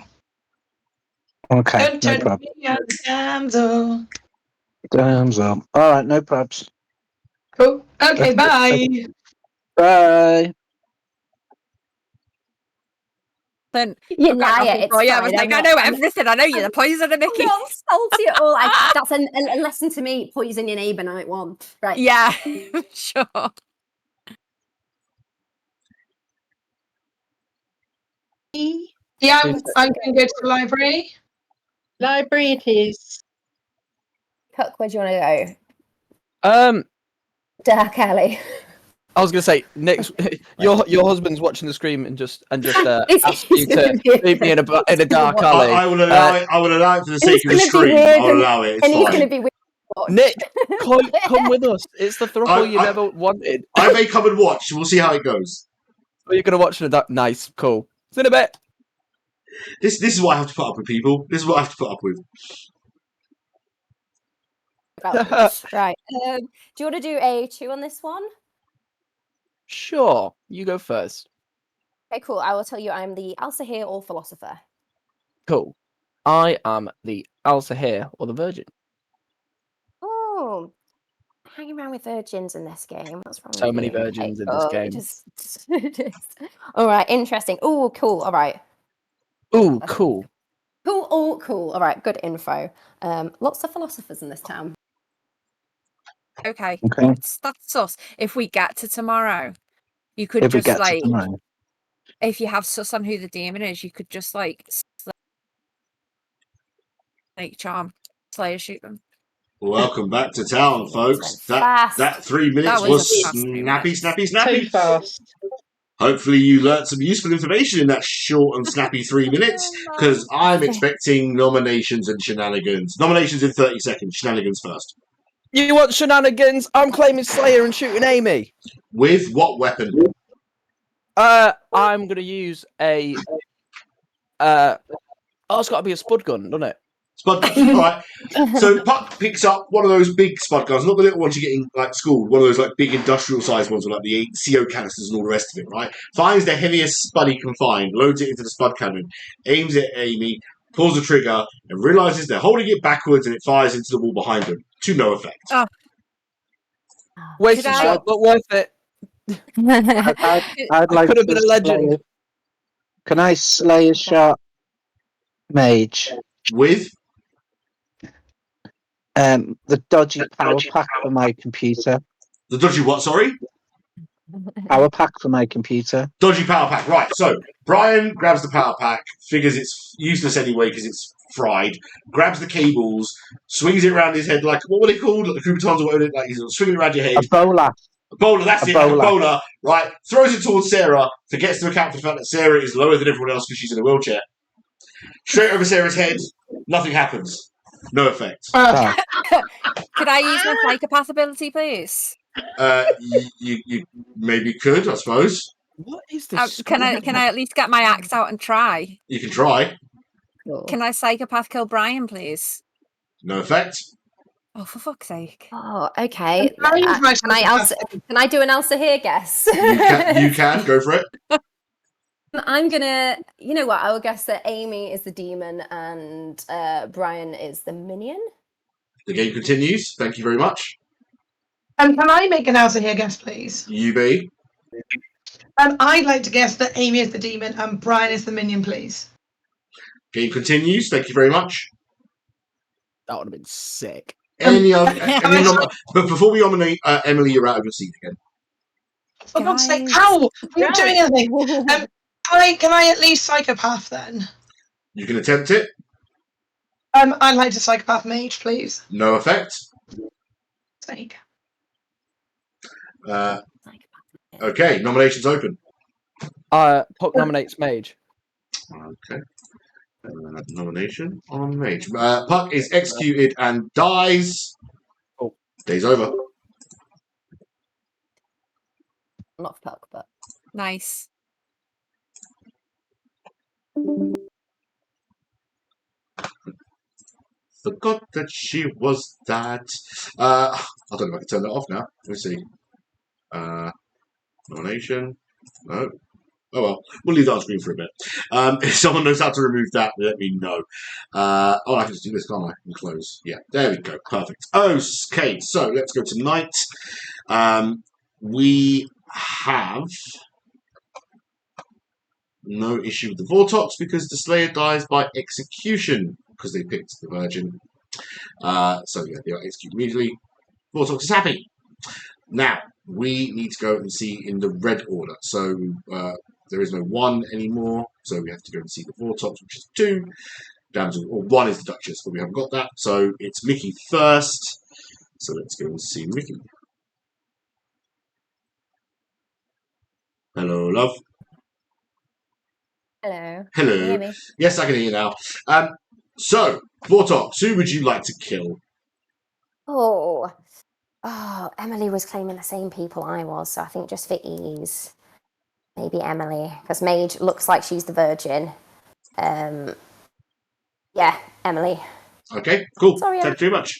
Okay, Don't no turn problem. me on, damsel. Damsel. All right, no probs. Cool. Okay, bye. Bye. Then you liar. It's fine. I was like, I know everything. I know you're the poisoner, Mickey. I'm not salty at all. That's a lesson to me. Poison your neighbour night 1. Right. Yeah, sure. Yeah, I'm going to go to the library. Library it is. Puck, where do you want to go? Dark alley. I was gonna say, Nick, your husband's watching the stream and just ask you to meet me in a dark alley. I will allow it. I will allow it for the sake of the stream. I'll allow it. It's and fine. he's going to be weird. Nick, come with us. It's the throuple you never wanted. I may come and watch. We'll see how it goes. Oh, you're gonna watch in a dark. Nice, cool. See you in a bit. This is what I have to put up with, people. This is what I have to put up with. Right. Do you want to do a 2 on this one? Sure, you go first. Okay, cool. I will tell you I'm the Alsahir or philosopher. Cool. I am the Alsahir or the Virgin. Oh, hanging around with virgins in this game. What's wrong So with many you? virgins in this cool. game. It is. All right, interesting. Oh, cool. All right. Ooh, cool. Cool. Oh, cool. All right, good info. Lots of philosophers in this town. Okay. Okay. That's sus. If we get to tomorrow, you could If we just get like, to tomorrow. if you have sus on who the demon is, you could just like charm Slayer shoot them. Welcome back to town, folks. That 3 minutes That was was a fast 3 snappy, minutes. snappy, Too snappy. fast. Hopefully you learnt some useful information in that short and snappy 3 minutes, because I'm expecting nominations and shenanigans. Nominations in 30 seconds, shenanigans first. You want shenanigans? I'm claiming Slayer and shooting Amy. With what weapon? I'm gonna use a it's got to be a spud gun, doesn't it? Spud gun. All right. So Puck picks up one of those big spud guns, not the little ones you get in like school, one of those like big industrial sized ones with like the CO canisters and all the rest of it, right? Finds the heaviest spud he can find, loads it into the spud cannon, aims it at Amy, pulls the trigger, and realizes they're holding it backwards and it fires into the wall behind them. To no effect. Oh. Wasted shot, but worth it. I'd like could have to been a legend. Can I slay a shot mage? With? The dodgy power pack for my computer. The dodgy what, sorry? Power pack for my computer. Dodgy power pack, right. So, Brian grabs the power pack, figures it's useless anyway because it's fried, grabs the cables, swings it around his head like, what were they called? Like the Coubatons or whatever, like he's swinging it around your head. A bowler. A bowler, that's it, like a bowler, right? Throws it towards Sarah, forgets to account for the fact that Sarah is lower than everyone else because she's in a wheelchair. Straight over Sarah's head, nothing happens. No effect. Could I use my psychopath ability, please? You maybe could, I suppose. What is this? Can I at least get my axe out and try? You can try. Can I psychopath kill Brian, please? No effect. Oh, for fuck's sake! Oh, okay. Can Can I do an Alsahir guess? You can go for it. I'm gonna, you know what? I will guess that Amy is the demon and Brian is the minion. The game continues. Thank you very much. Can I make an Alsahir guess, please? You be. I'd like to guess that Amy is the demon and Brian is the minion, please. Game continues. Thank you very much. That would have been sick. But before we nominate Emily, you're out of your seat again. For God's sake, how? I'm not doing anything. Can I at least psychopath then? You can attempt it. I'd like to psychopath mage, please. No effect. Sake. Okay, nominations open. Puck nominates mage. Okay. Nomination on mage. Puck is executed and dies. Oh. Day's over. Not for Puck, but Nice. Forgot that she was that. I don't know if I can turn that off now. Let me see. Nomination. No. Oh well, we'll leave that on screen for a bit. If someone knows how to remove that, let me know. I can just do this, can't I? And close. Yeah, there we go. Perfect. Okay, so let's go to night. We have no issue with the Vortox because the Slayer dies by execution because they picked the Virgin. So yeah, they are executed immediately. Vortox is happy. Now, we need to go and see in the red order. So there is no 1 anymore. So we have to go and see the Vortox, which is 2. Down to, or 1 is the Duchess, but we haven't got that. So it's Mickey first. So let's go and see Mickey. Hello, love. hello. Hello. Can you hear me? Yes, I can hear you now. So, Vortox, who would you like to kill? Oh, Emily was claiming the same people I was, so I think just for ease, maybe Emily, because Mage looks like she's the Virgin. Yeah, Emily. Okay, cool. Sorry, Thank you very much.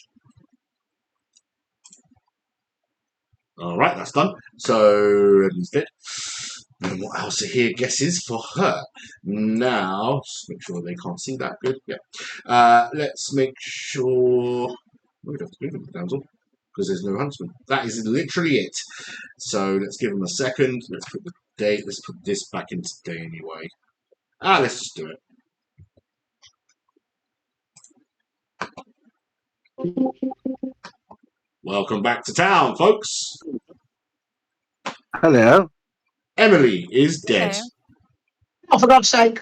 All right, that's done. So Emily's dead. And what else are here? Guesses for her. Now, just make sure they can't see that. Good. Yeah. Let's make sure. We don't have to give him the damsel because there's no huntsman. That is literally it. So let's give him a second. Let's put the date. Let's put this back into day anyway. Let's just do it. Welcome back to town, folks. Hello. Emily is dead. Hello. Oh, for God's sake.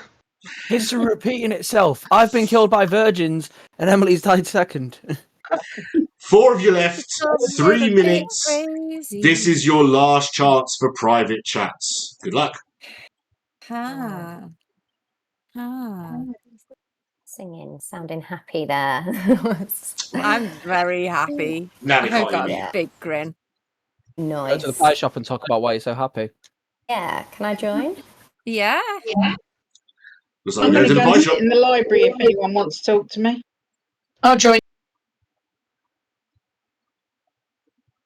History repeating itself. I've been killed by virgins, and Emily's died second. 4 of you left. Oh, 3 bit minutes. crazy. This is your last chance for private chats. Good luck. Ah. Ah. Singing, sounding happy there. I'm very happy. Now they I've can't got hear a me. big grin. Go Nice. to the pie shop and talk about why you're so happy. Yeah, can I join? Yeah. Looks I'm like going we're going to to the go pie and shop. sit in the library if anyone wants to talk to me. I'll join.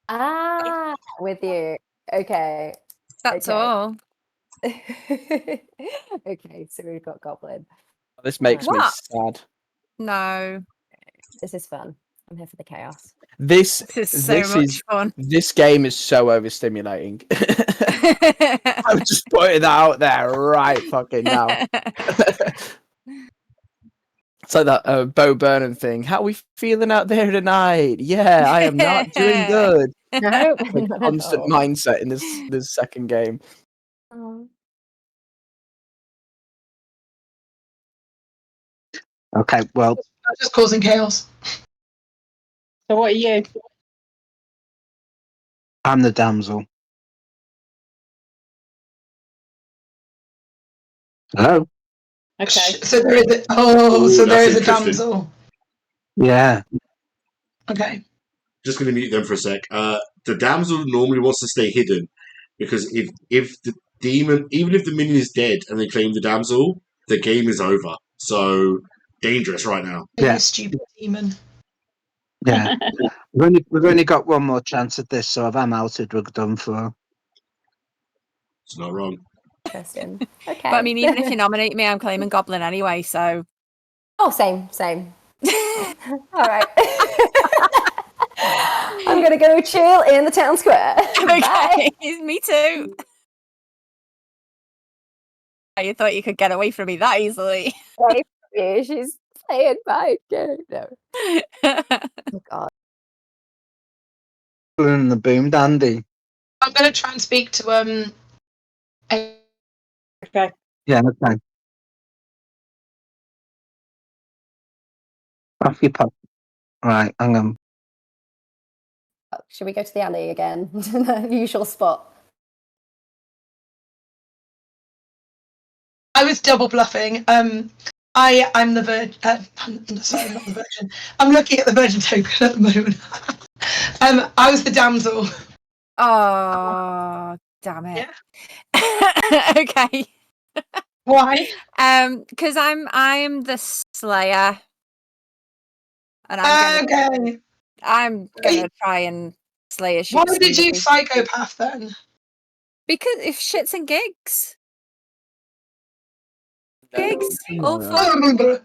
Ah, with you. Okay. That's Okay. all. Okay, so we've got Goblin. This makes me What? sad. No. This is fun. I'm here for the chaos. This is so much fun. This game is so overstimulating. I'm just putting that out there right fucking now. It's like that Bo Burnham thing. How we feeling out there tonight? Yeah, I am not doing good. No, Like not at constant all. mindset in this second game. Oh. Okay, well, I'm just causing chaos. So what are you? I'm the damsel. Hello? Okay. So there is a, so there that's is a interesting. damsel. Yeah. Okay. Just going to mute them for a sec. The damsel normally wants to stay hidden because if the demon, even if the minion is dead and they claim the damsel, the game is over. So dangerous right now. Yeah. You stupid demon. Yeah. We've only got one more chance at this, so if I'm outed, we're done for. It's not wrong. Interesting. Okay. But I mean, even if you nominate me, I'm claiming Goblin anyway, so. Oh, same. All right. I'm going to go chill in the town square. Bye. Okay, me too. You thought you could get away from me that easily. Away from you. She's playing my game. No. Oh, God. In the boom dandy. I'm going to try and speak to Okay. Yeah, okay. Off your pop. Right, hang on. Should we go to the alley again? The usual spot. I was double bluffing. I'm the virgin. Sorry, not the virgin. I'm looking at the virgin token at the moment. I was the damsel. Oh, damn it. Yeah. Okay. Why? Because I'm the Slayer. And I'm gonna try and slay a Why did you psychopath then? Because if shits and gigs. Gigs. No. All fun.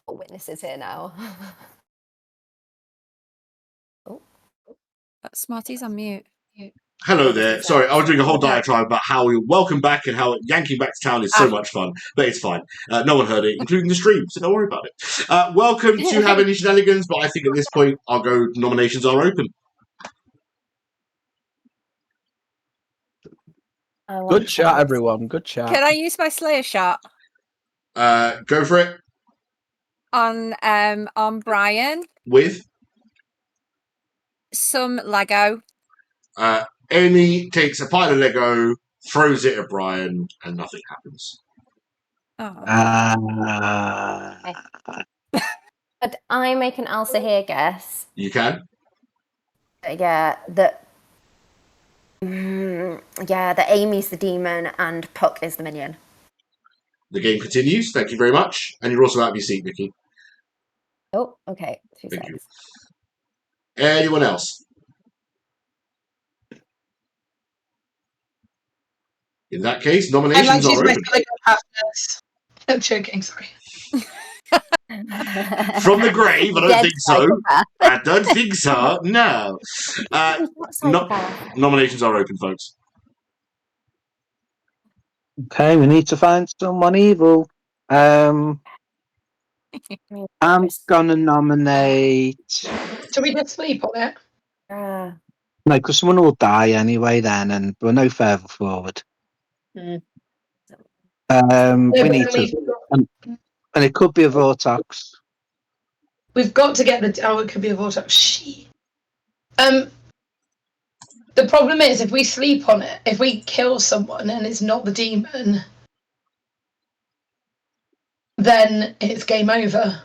Witnesses here now. Oh. Smarty's on mute. Hello there. Sorry, I was doing a whole diatribe about how we welcome back and how yanking back to town is so much fun, but it's fine. No one heard it, including the stream, so don't worry about it. Welcome to Have Any Shenanigans, but I think at this point I'll go. Nominations are open. Good chat, everyone. Good chat. Can I use my Slayer shot Go for it. On Brian? With Some Lego. Amy takes a pile of Lego, throws it at Brian, and nothing happens. Could I make an Elsa here guess? You can. Yeah, that Amy's the demon and Puck is the minion. The game continues. Thank you very much. And you're also out of your seat, Mickey. Oh, okay. 2 Thank you. seconds. Anyone else? In that case, I'd like nominations to use are my open. psychopaths. I'm joking, sorry. From the grave? I don't Dead think so. psychopath. I don't think so. No. Not psychopath. Nominations are open, folks. Okay, we need to find someone evil. I'm gonna nominate. Should we just sleep on it? No, because someone will die anyway then, and we're no further forward. Mm. We need to, and it could be a Vortex. We've got to get the. Oh, it could be a vortex. Shit. The problem is, if we sleep on it, if we kill someone and it's not the demon, then it's game over.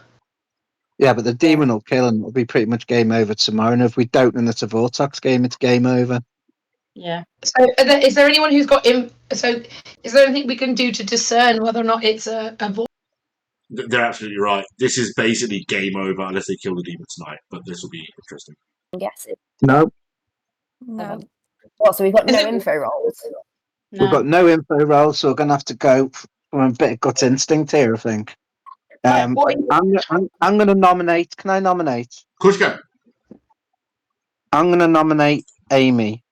Yeah, but the demon will kill and it'll be pretty much game over tomorrow. And if we don't, and it's a Vortex game, it's game over. Yeah. So, is there anyone who's got So, is there anything we can do to discern whether or not it's a vortex? They're absolutely right. This is basically game over unless they kill the demon tonight, but this will be interesting. Yes. No. No. What, so we've got Is no it- info rolls? No. We've got no info roll, so we're going to have to go from a bit of gut instinct here, I think. I'm going to nominate. Can I nominate? Of course you can. I'm going to nominate Amy.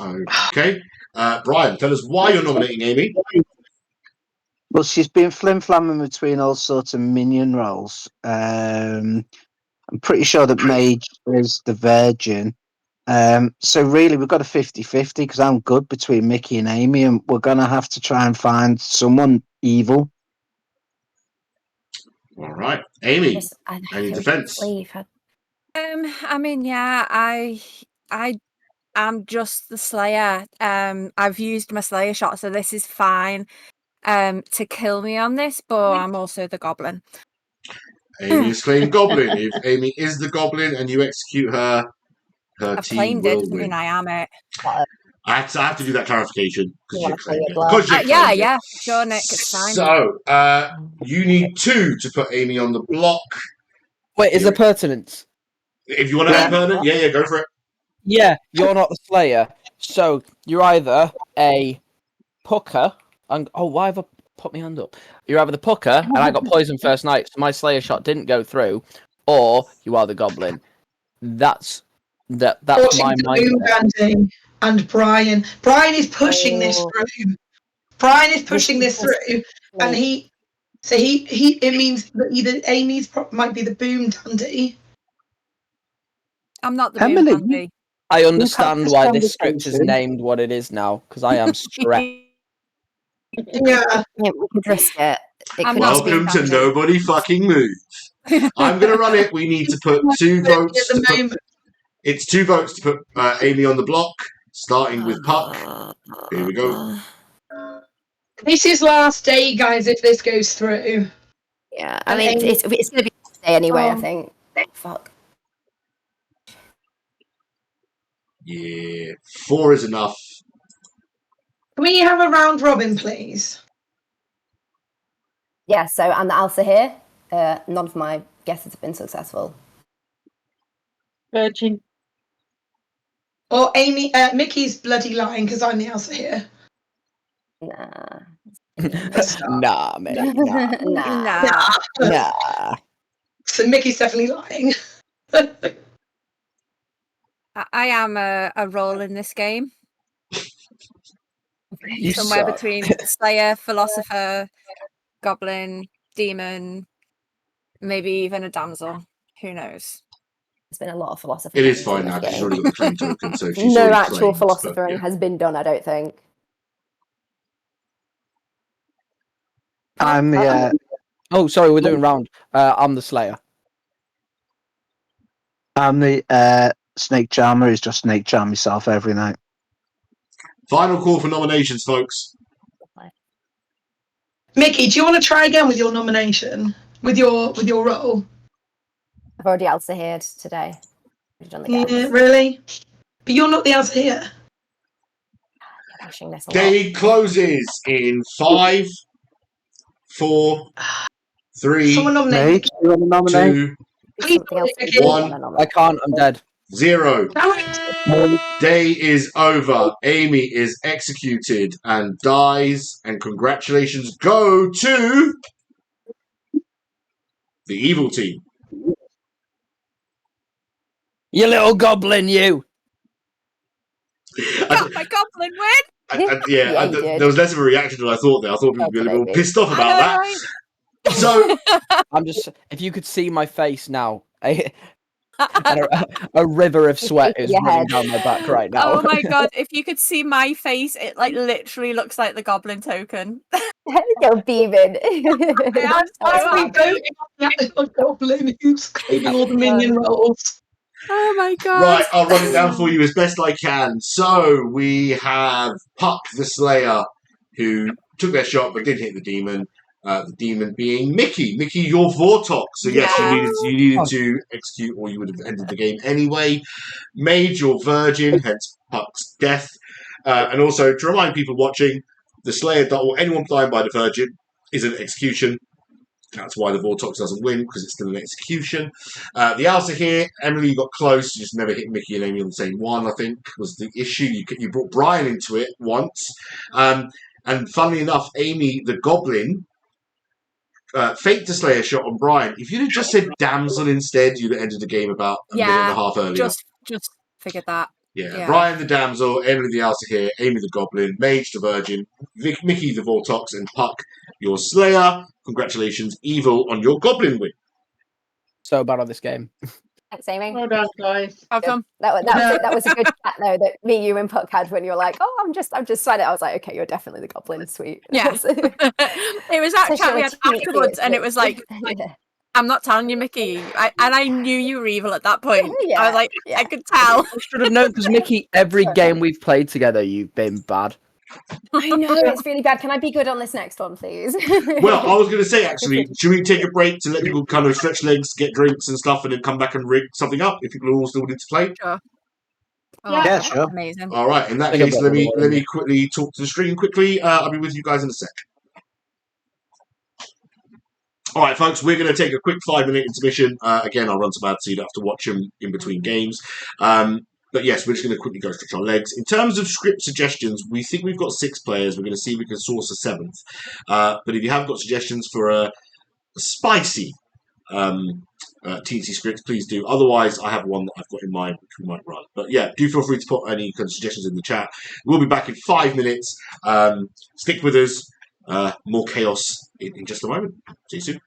Okay. Brian, tell us why you're nominating Amy. Well, she's been flim-flamming between all sorts of minion roles. I'm pretty sure that Mage is the Virgin. So really, we've got a 50-50 because I'm good between Mickey and Amy, and we're going to have to try and find someone evil. All right. Amy, I any defense? I mean, yeah, I am just the Slayer. I've used my Slayer shot, so this is fine. To kill me on this, but I'm also the Goblin. Amy is claimed Goblin. If Amy is the Goblin and you execute her I've team claimed it, will doesn't win. mean I am it. I have to do that clarification. You wanna Yeah, sure, Nick, it's fine. So, you need 2 to put Amy on the block. Wait, is there pertinence? If you want to add pertinent, yeah, go for it. Yeah, you're not the Slayer. So you're either a Pucker. Why have I put my hand up? You're either the Pucker, and I got poisoned first night, so my Slayer shot didn't go through, or you are the Goblin. That's my mindset. And Brian. Brian is pushing this through. Brian is pushing this through, and it means that either Amy's might be the Boom Dandy. I'm not the Boom Dandy. I understand why this script is named what it is now, because I am stressed. Yeah, we could risk it. Welcome to Nobody Fucking Move. I'm going to run it. We need to put 2 votes. It's 2 votes to put Amy on the block, starting with Puck. Here we go. This is last day, guys, if this goes through. Yeah, I mean, it's going to be last day anyway, I think. Fuck. Yeah, 4 is enough. Can we have a round robin, please? Yeah, so I'm the Alsa here. None of my guesses have been successful. Virgin. Or Amy, Mickey's bloody lying because I'm the Elsa here. Nah. Nah, man. Nah. So Mickey's definitely lying. I am a role in this game. You Somewhere suck. between Slayer, Philosopher, Goblin, Demon, maybe even a Damsel. Who knows? There's been a lot of philosophy. It is fine now because she's already got the claim token, so she's no already actual claimed, philosophering but, has been done, I don't think. I'm the. Oh, sorry, we're doing round. I'm the Slayer. I'm the Snake Charmer who's just Snake Charm myself every night. Final call for nominations, folks. Mickey, do you want to try again with your nomination? With your role? I've already Elsa here today. Done the Yeah, really? But you're not the Elsa here. Bashing this a lot. Day closes in 5, 4, 3, Someone nominate Mate, Mickey. you want to nominate? 2, There's something else that you One. want to nominate. I can't. I'm dead. 0. Damn it. Day is over. Amy is executed and dies. And congratulations go to the evil team. You little goblin, you! Got my goblin win. Yeah, you did. There was less of a reaction than I thought there. I thought people would be a little Baby. pissed off I about know, that. right? So, I'm just. If you could see my face now, and a river of sweat is Your running head. down my back right now. Oh my god! If you could see my face, it like literally looks like the goblin token. You're beaming. I am Why so are we happy. voting on the other goblin who's claiming all the minion roles? Oh my god! right, I'll run it down for you as best I can. So, we have Puck the Slayer, who took their shot but did hit the demon. The demon being Mickey. Mickey, your Vortox. So yes, Yeah. you needed to execute, or you would have ended the game anyway. Mage, your virgin, hence Puck's death. And also to remind people watching, the Slayer or anyone dying by the virgin is an execution. That's why the Vortox doesn't win, because it's still an execution. The Alsa here, Emily, you got close. You just never hit Mickey and Amy on the same one, I think, was the issue. You brought Brian into it once. And funnily enough, Amy, the Goblin, faked a Slayer shot on Brian. If you'd have just said damsel instead, you'd have ended the game about a minute and a half earlier. Just figured that. Yeah. Brian the damsel, Emily the Alsa here, Amy the Goblin, Mage the Virgin, Mickey the Vortox, and Puck your Slayer. Congratulations, Evil, on your Goblin win. So bad on this game. Thanks, Amy. Well done, guys. How come? That was a good chat though that me, you, and Puck had when you were like, "Oh, I'm just signing." I was like, "Okay, you're definitely the goblin." Sweet. Yeah. It was that chat we had afterwards, and it was like, yeah. I'm not telling you, Mickey. I knew you were evil at that point. I was like, Yeah. I could tell. I should have known, because Mickey, every game we've played together, you've been bad. I know it's really bad. Can I be good on this next one, please? Well, I was going to say, actually, should we take a break to let people kind of stretch legs, get drinks and stuff, and then come back and rig something up if people are all still need to play? Sure. Yeah, sure. Amazing. All right. In that Think case, about let what me quickly talk to the stream quickly. I'll be with you guys in a sec. All right, folks, we're going to take a quick 5-minute intermission. Again, I'll run some ads so you don't have to watch them in between games. But yes, we're just going to quickly go stretch our legs. In terms of script suggestions, we think we've got 6 players. We're going to see if we can source a 7th. But if you have got suggestions for a spicy TNC script, please do. Otherwise, I have one that I've got in mind which we might run. But yeah, do feel free to put any kind of suggestions in the chat. We'll be back in 5 minutes. Stick with us. More chaos in just a moment. See you soon.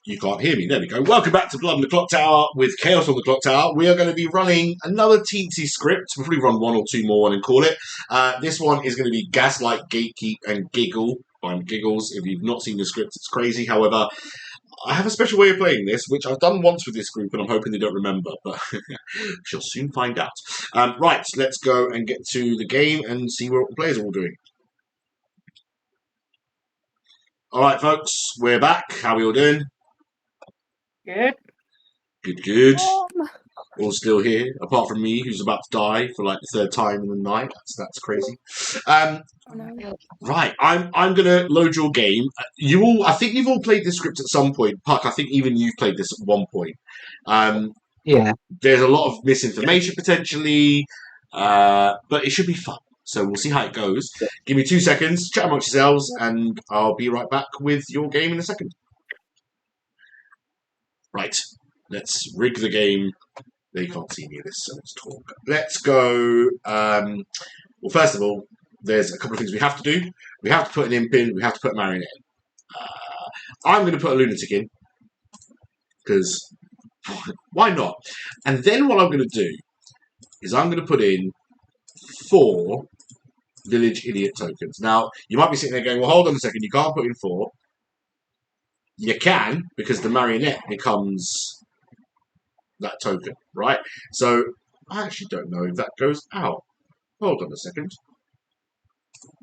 You can't hear me. There we go. Welcome back to Blood on the Clocktower with Chaos on the Clocktower. We are going to be running another Teensy script. We'll probably run one or two more and call it. This one is going to be Gaslight, Gatekeep, and Giggle. I'm Giggles. If you've not seen the script, it's crazy. However, I have a special way of playing this, which I've done once with this group, and I'm hoping they don't remember, but she'll soon find out. Right, let's go and get to the game and see what the players are all doing. All right, folks, we're back. How are we all doing? Good. Good. All still here, apart from me, who's about to die for like the third time in the night. That's crazy. Right, I'm gonna load your game. You all, I think you've all played this script at some point. Puck, I think even you've played this at one point. Yeah. There's a lot of misinformation potentially, but it should be fun. So we'll see how it goes. Give me 2 seconds, chat amongst yourselves, and I'll be right back with your game in a second. Right, let's rig the game. They can't see me in this, so let's talk. Let's go. Well, first of all, there's a couple of things we have to do. We have to put an imp in. We have to put a marionette in. I'm going to put a lunatic in, because why not? And then what I'm going to do is I'm going to put in 4 village idiot tokens. Now, you might be sitting there going, well, hold on a second, you can't put in 4. You can, because the marionette becomes that token, right? So, I actually don't know if that goes out. Hold on a second.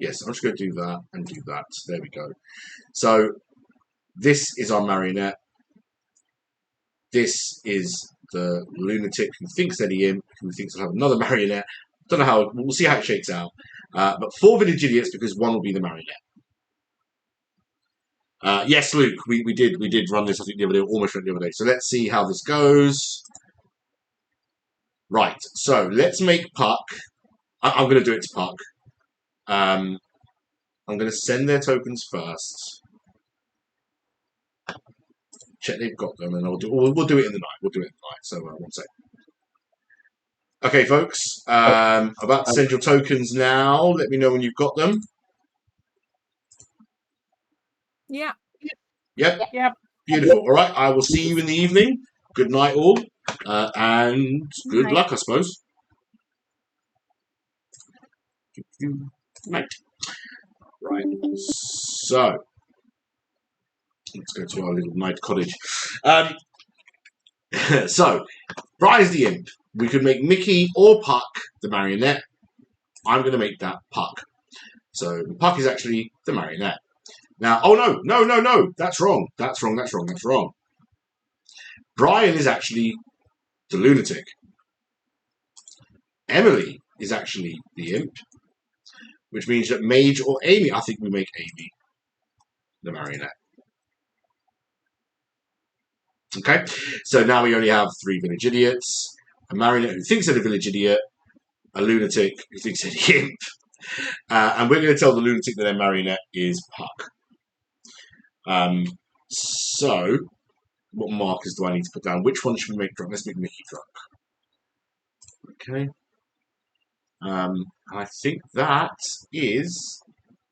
Yes, I'm just going to do that and do that. There we go. So, this is our marionette. This is the lunatic who thinks they're the imp, who thinks they'll have another marionette. Don't know how, we'll see how it shakes out. But 4 village idiots, because 1 will be the marionette. Yes, Luke, we did run this, I think, the other day, almost the other day. So let's see how this goes. Right, so let's make Puck. I'm going to do it to Puck. I'm going to send their tokens first. Check they've got them, and we'll do it in the night. We'll do it in the night. So 1 second. Okay, folks. About to send your tokens now. Let me know when you've got them. Yeah. Yep. Beautiful. All right. I will see you in the evening. Good night, all, and good luck, I suppose. Night. Right. So let's go to our little night cottage. So Brian's the imp. We could make Mickey or Puck the marionette. I'm going to make that Puck. So Puck is actually the marionette. Now, oh no, that's wrong. That's wrong. Brian is actually the lunatic. Emily is actually the imp, which means that Mage or Amy, I think we make Amy the marionette. Okay, so now we only have 3 village idiots, a marionette who thinks they're a village idiot, a lunatic who thinks they're the imp, and we're going to tell the lunatic that their marionette is Puck. So, what markers do I need to put down? Which one should we make drunk? Let's make Mickey drunk. Okay. And I think that is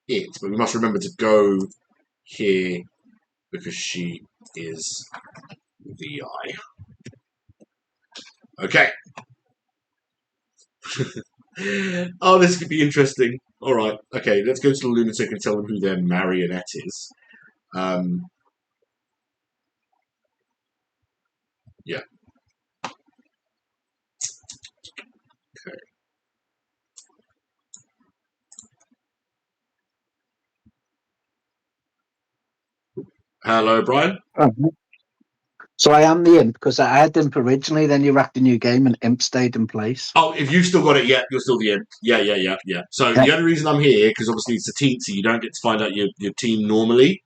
it. But we must remember to go here because she is the eye. Okay. Oh, this could be interesting. All right. Okay, let's go to the lunatic and tell them who their marionette is. Yeah. Okay. Hello, Brian. So I am the imp because I had imp originally. Then you racked a new game and imp stayed in place. Oh, if you've still got it, yeah, you're still the imp. Yeah. So the only reason I'm here because obviously it's a teensy. You don't get to find out your team normally.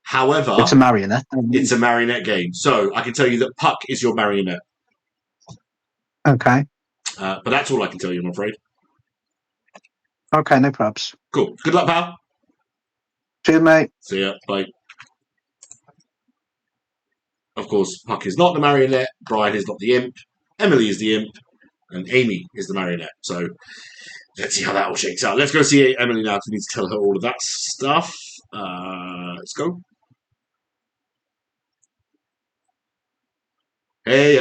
However, it's a marionette. It's a marionette game. So I can tell you that Puck is your marionette. Okay. But that's all I can tell you, I'm afraid. Okay, no probs. Cool. Good luck, pal. Cheers, mate. See ya. Bye. Of course, Puck is not the marionette. Brian is not the imp. Emily is the imp. And Amy is the marionette. So let's see how that all shakes out. Let's go see Emily now because we need to tell her all of that stuff. Let's go. Hey,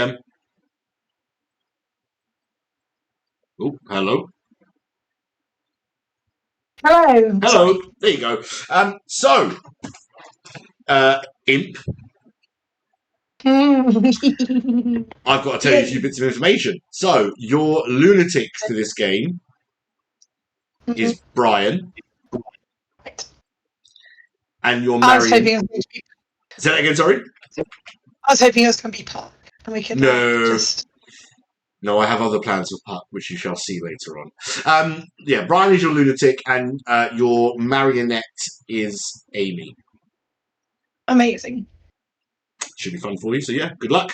oh, hello. Hello. Hello. There you go. So, Imp, Sorry. I've got to tell you a few bits of information. So, your lunatic for this game is Brian, and you're I was marrying. hoping it was going to be. Say that again. Sorry. I was hoping it was going to be Park, and we could No. just. No, I have other plans for Puck, which you shall see later on. Yeah, Brian is your lunatic, and your marionette is Amy. Amazing. Should be fun for you. So yeah, good luck.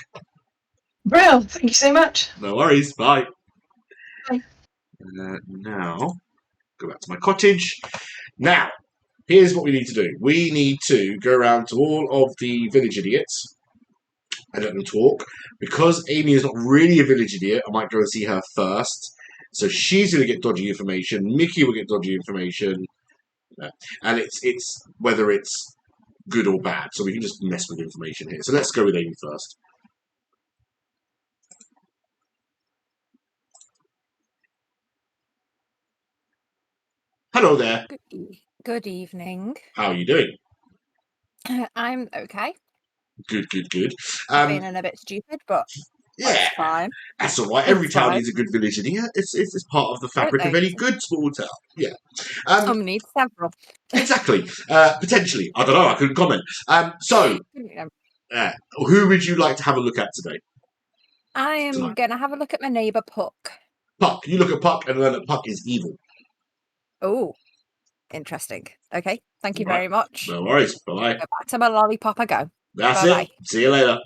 Brill, thank you so much. No worries. Bye. Bye. Now, go back to my cottage. Now, here's what we need to do. We need to go around to all of the village idiots and let them talk. Because Amy is not really a village idiot, I might go and see her first. So she's going to get dodgy information. Mickey will get dodgy information. And it's whether it's good or bad. So we can just mess with information here. So let's go with Amy first. Hello there. Good evening. How are you doing? I'm okay. Good. Feeling a bit stupid, but Yeah, that's fine. that's all right. Every It's town fine. needs a good village idiot. It's part of the fabric of Don't any they? good small town. Yeah. Some need several. Exactly. Potentially. I don't know. I couldn't comment. So, who would you like to have a look at today? I am Tonight. going to have a look at my neighbour Puck. Puck. You look at Puck and learn that Puck is evil. Oh, interesting. Okay, thank you Right. very much. No worries. Bye-bye. Go back to my lollipop I go. That's Bye-bye. it. See you later.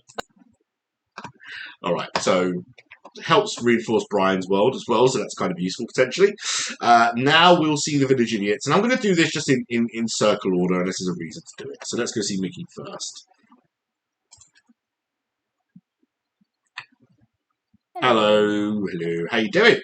All right. So, helps reinforce Brian's world as well, so that's kind of useful potentially. Now we'll see the village idiots, and I'm going to do this just in circle order, and this is a reason to do it. So let's go see Mickey first. Hello. How you doing?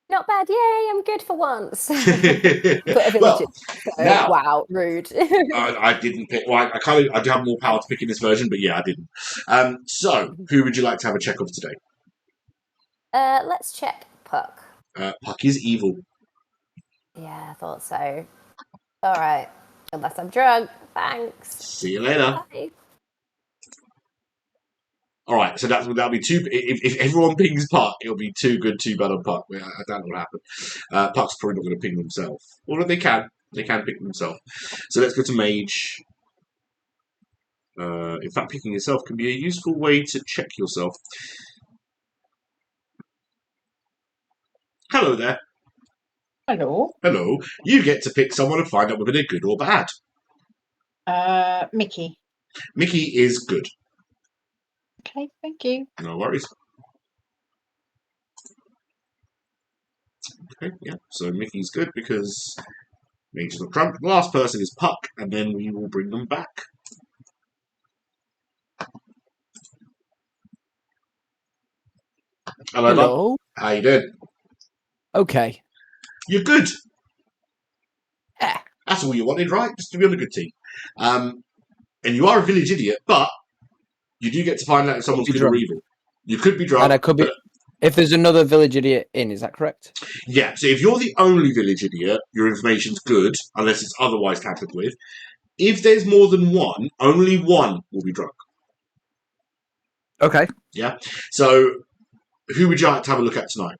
Not bad, yay! I'm good for once. But a village. Well, so, now- wow, rude. I didn't pick. Well, I do have more power to pick in this version, but yeah, I didn't. So, who would you like to have a check of today? Let's check Puck. Puck is evil. Yeah, I thought so. All right, unless I'm drunk. Thanks. See you later. Bye. All right, so that'll be two. If everyone pings Puck, it'll be too good, too bad on Puck. I don't know what happened. Puck's probably not going to ping themselves. Or they can pick themselves. So let's go to Mage. In fact, picking yourself can be a useful way to check yourself. Hello there. Hello. Hello. You get to pick someone and find out whether they're good or bad. Mickey. Mickey is good. Okay, thank you. No worries. Okay, yeah. So Mickey's good because Mage's not drunk. The last person is Puck, and then we will bring them back. Hello, Bob. How you doing? Okay. You're good. Yeah. That's all you wanted, right? Just to be on the good team. And you are a village idiot, but you do get to find out if someone's good or evil. You could be drunk. And I could be. If there's another village idiot in, is that correct? Yeah, so if you're the only village idiot, your information's good, unless it's otherwise tampered with. If there's more than one, only one will be drunk. Okay. Yeah? So, who would you like to have a look at tonight?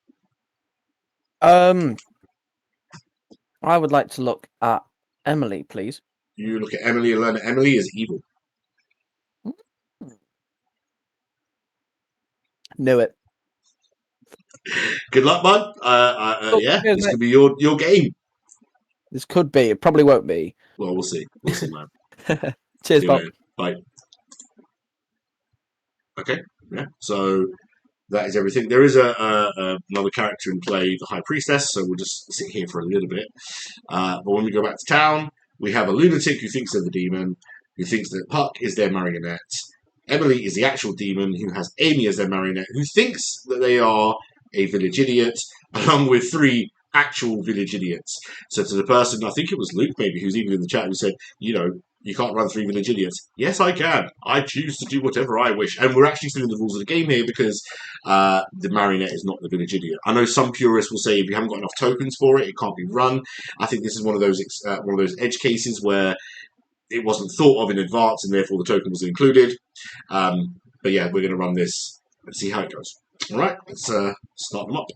I would like to look at Emily, please. You look at Emily and learn that Emily is evil. Knew it. Good luck, bud. Yeah, this could be your game. This could be. It probably won't be. Well, we'll see. We'll see, man. Cheers, Bob. Bye. Okay, yeah. So that is everything. There is another character in play, the High Priestess, so we'll just sit here for a little bit. But when we go back to town, we have a lunatic who thinks they're the demon, who thinks that Puck is their marionette. Emily is the actual demon, who has Amy as their marionette, who thinks that they are a village idiot, along with 3 actual village idiots. So to the person, I think it was Luke maybe, who's even in the chat, who said, you know, You can't run 3 village idiots. Yes, I can. I choose to do whatever I wish. And we're actually still in the rules of the game here because the marionette is not the village idiot. I know some purists will say if you haven't got enough tokens for it, it can't be run. I think this is one of those edge cases where it wasn't thought of in advance and therefore the token was included. But yeah, we're going to run this and see how it goes. All right, let's start them up.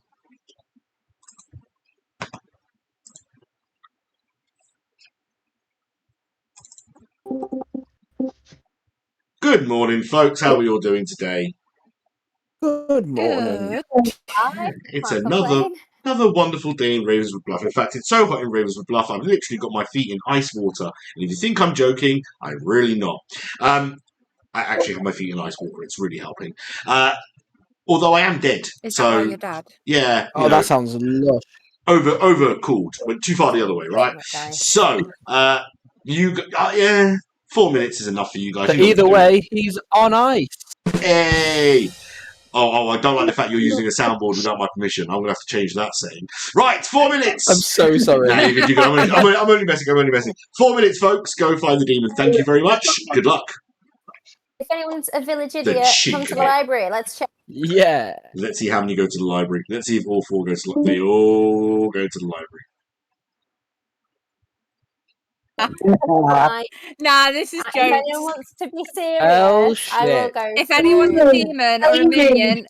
Good morning, folks. How are you all doing today? Good morning. Good. It's Can't another complain. wonderful day in Ravenswood Bluff. In fact, it's so hot in Ravenswood Bluff, I've literally got my feet in ice water. And if you think I'm joking, I'm really not. I actually have my feet in ice water. It's really helping. Although I am dead. Is so, that why you're dead? Yeah. Oh, that sounds lush. Overcooled. Went too far the other way, right? So, yeah, 4 minutes is enough for you guys. But either way, he's on ice. Hey! Oh, I don't like the fact you're using a soundboard without my permission. I'm going to have to change that saying. Right, 4 minutes! I'm so sorry. Nah, I'm only messing. 4 minutes, folks. Go find the demon. Thank you very much. Good luck. If anyone's a village idiot, cheek come to of the it. library. Let's check. Yeah. Let's see how many go to the library. Let's see if all 4 go to the library. They all go to the library. Nah, this is If anyone jokes. wants to be Oh, serious, I will shit. go. If anyone's a demon or a minion,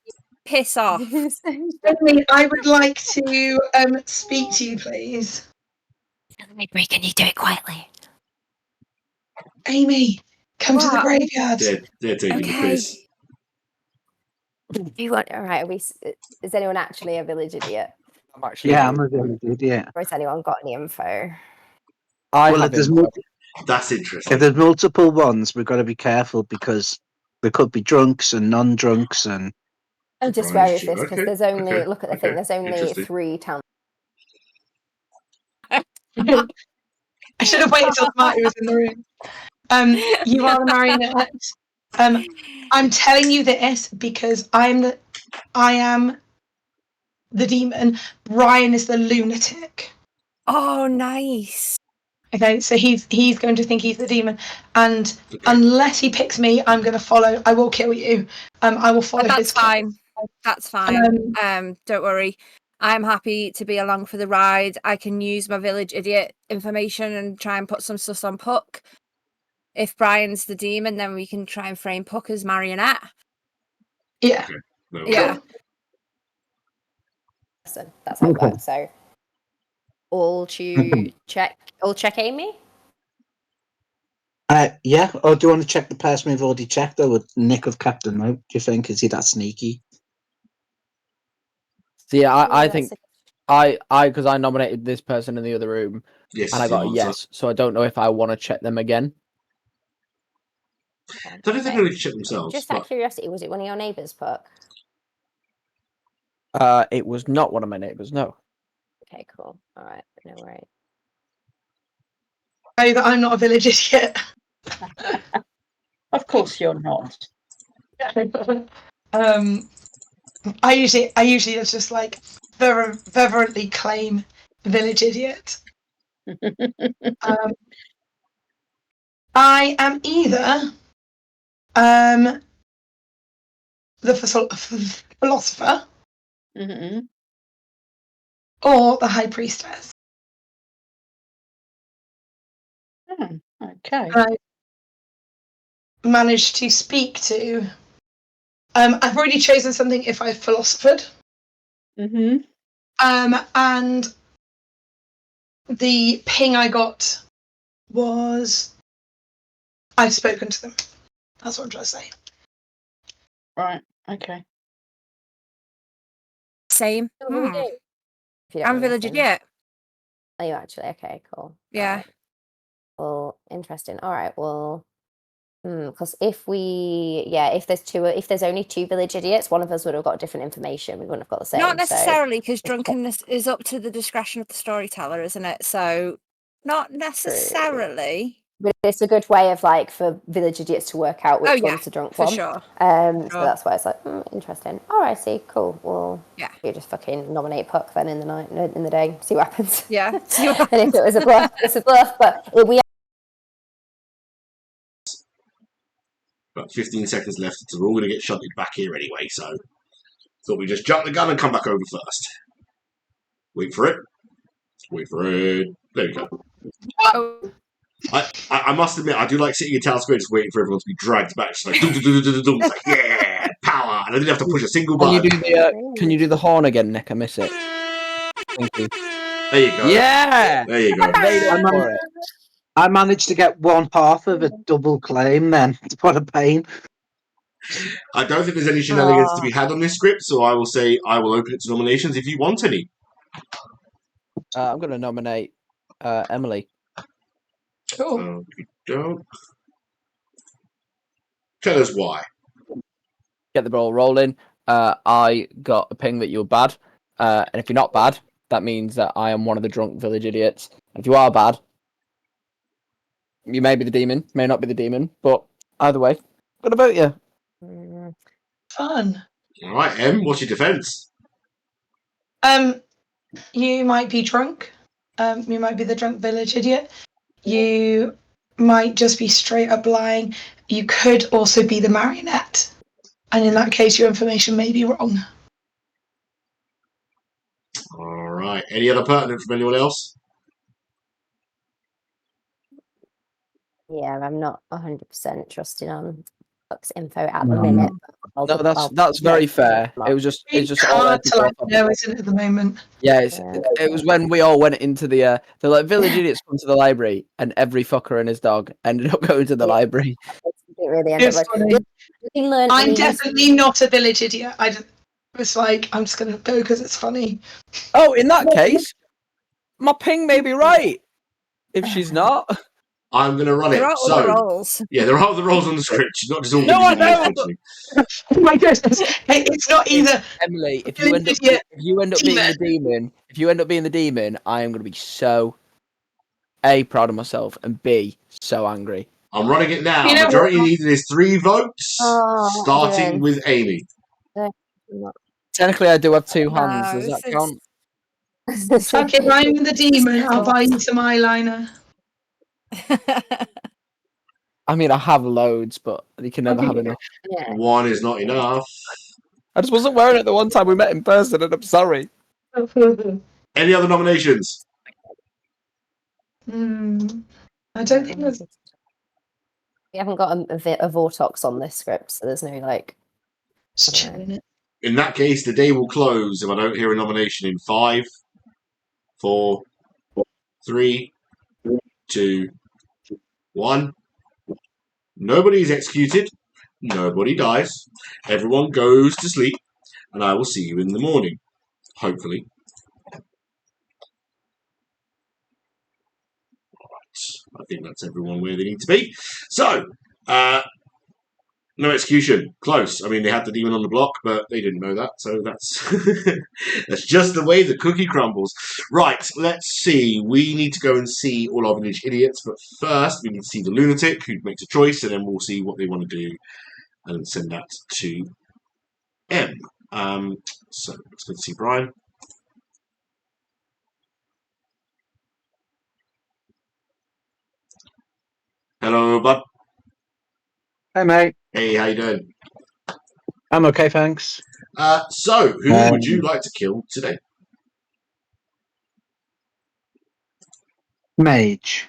piss off. Amy, I would like to speak to you, please. Library, can you do it quietly? Amy, come to the What? graveyard. They're taking the Okay. piss. You want? All right. Is anyone actually a village idiot? I'm actually. Yeah, I'm a village idiot. Or has anyone got any info? I Well, have if there's, info. That's interesting. if there's multiple ones, we've got to be careful because there could be drunks and non-drunks and. I'm just Surprise wary of you. this because Okay, there's only okay, look at the okay. thing. There's only Interesting. 3 towns. I should have waited till Smarty was in the room. You are the marionette. I'm telling you this because I am the demon. Brian is the lunatic. Oh, nice. Okay, so he's going to think he's the demon, and Okay. unless he picks me, I'm going to follow. I will kill you. I will follow But his that's kill. fine. That's fine. Don't worry. I'm happy to be along for the ride. I can use my village idiot information and try and put some stuff on Puck. If Brian's the demon, then we can try and frame Puck as marionette. Yeah. No, Yeah. So that's how it works. So, all check Amy. Yeah. Or do you want to check the person we've already checked? Though with Nick of Captain Note, do you think is he that sneaky? See, I Yeah, think that's because I nominated this person in the other room Yes, and I is the got a answer. yes, so I don't know if I want to check them again. I don't know if they really check themselves. Just out But of curiosity, was it one of your neighbours, Puck? It was not one of my neighbours. No. Okay, cool. All right, no worries. Know that I'm not a village idiot. Of course you're not. I usually just like fervently claim village idiot. I am either the philosopher Mm-hmm. or the high priestess. Okay. I managed to speak to. I've already chosen something if I philosophered. Mm-hmm. And the ping I got was I've spoken to them. That's what I'm trying to say. Right. Okay. Same. What do we do? If you don't I'm mind village asking. idiot. Are you actually? Okay, cool. Yeah. Alright. Well, interesting. All right. Well, because if there's only 2 village idiots, one of us would have got different information. We wouldn't have got the same. Not necessarily, because drunkenness is up to the discretion of the storyteller, isn't it? So, not necessarily. But it's a good way of for village idiots to work out which one's the drunk for one. sure. So that's why it's interesting. All right, see, cool. Well, Yeah. you just fucking nominate Puck then in the day, see what happens. Yeah. And if it was a bluff, it's a bluff. But we About 15 seconds left. So we're all going to get shunted back here anyway. So thought we'd just jump the gun and come back over first. Wait for it. Wait for it. There we go. Oh, I must admit, I do like sitting in town square just waiting for everyone to be dragged back. Just like, it's like, yeah, power. And I didn't have to push a single Can you button. do the horn again, Nick? I miss it. Thank you. There you go. Yeah! There you go. I managed to get one half of a double claim then. What a pain. I don't think there's any shenanigans to be had on this script, so I will say I will open it to nominations if you want any. I'm going to nominate Emily. Cool. Don't. Tell us why. Get the ball rolling. I got a ping that you're bad. And if you're not bad, that means that I am one of the drunk village idiots. And if you are bad, you may be the demon, may not be the demon, but either way, I'm going to vote you. Fun. All right, Em, what's your defence? You might be drunk. You might be the drunk village idiot. You might just be straight up lying. You could also be the marionette. And in that case, your information may be wrong. All right. Any other pertinent from anyone else? Yeah, I'm not 100% trusting on Buck's info at the minute. No, that's very fair. It's just hard to know, isn't it, at the moment? Yeah, it was when we all went into the like village idiots come to the library, and every fucker and his dog ended up going to the library. It really ended up like, I'm definitely not a village idiot. It's like I'm just gonna go because it's funny. Oh, in that case, my ping may be right. If she's not, I'm going to run it. there are other roles. Yeah, there are other roles on the script. She's not just all. No, I know. Oh my goodness! Hey, it's not either. Emily, if you end up being the demon, I am going to be so A, proud of myself, and B, so angry. I'm running it now. Majority needed is 3 votes, starting with Amy. Technically, I do have 2 hands. Does that count? Okay, if I'm the demon, I'll buy you some eyeliner. I mean, I have loads, but you can never have enough. Yeah. 1 is not enough. I just wasn't wearing it the one time we met in person, and I'm sorry. Any other nominations? I don't think there's. We haven't got a Vortox on this script, so there's no like. Just chilling it. In that case, the day will close if I don't hear a nomination in 5, 4, 3, 2, 1. Nobody is executed. Nobody dies. Everyone goes to sleep, and I will see you in the morning, hopefully. Right. I think that's everyone where they need to be. So, no execution. Close. I mean, they had the demon on the block, but they didn't know that. So that's that's just the way the cookie crumbles. Right, let's see. We need to go and see all our village idiots. But first, we need to see the lunatic who makes a choice, and then we'll see what they want to do and send that to M. So let's go to see Brian. Hello, bud. Hey, mate. Hey, how you doing? I'm okay, thanks. So, who would you like to kill today? Mage.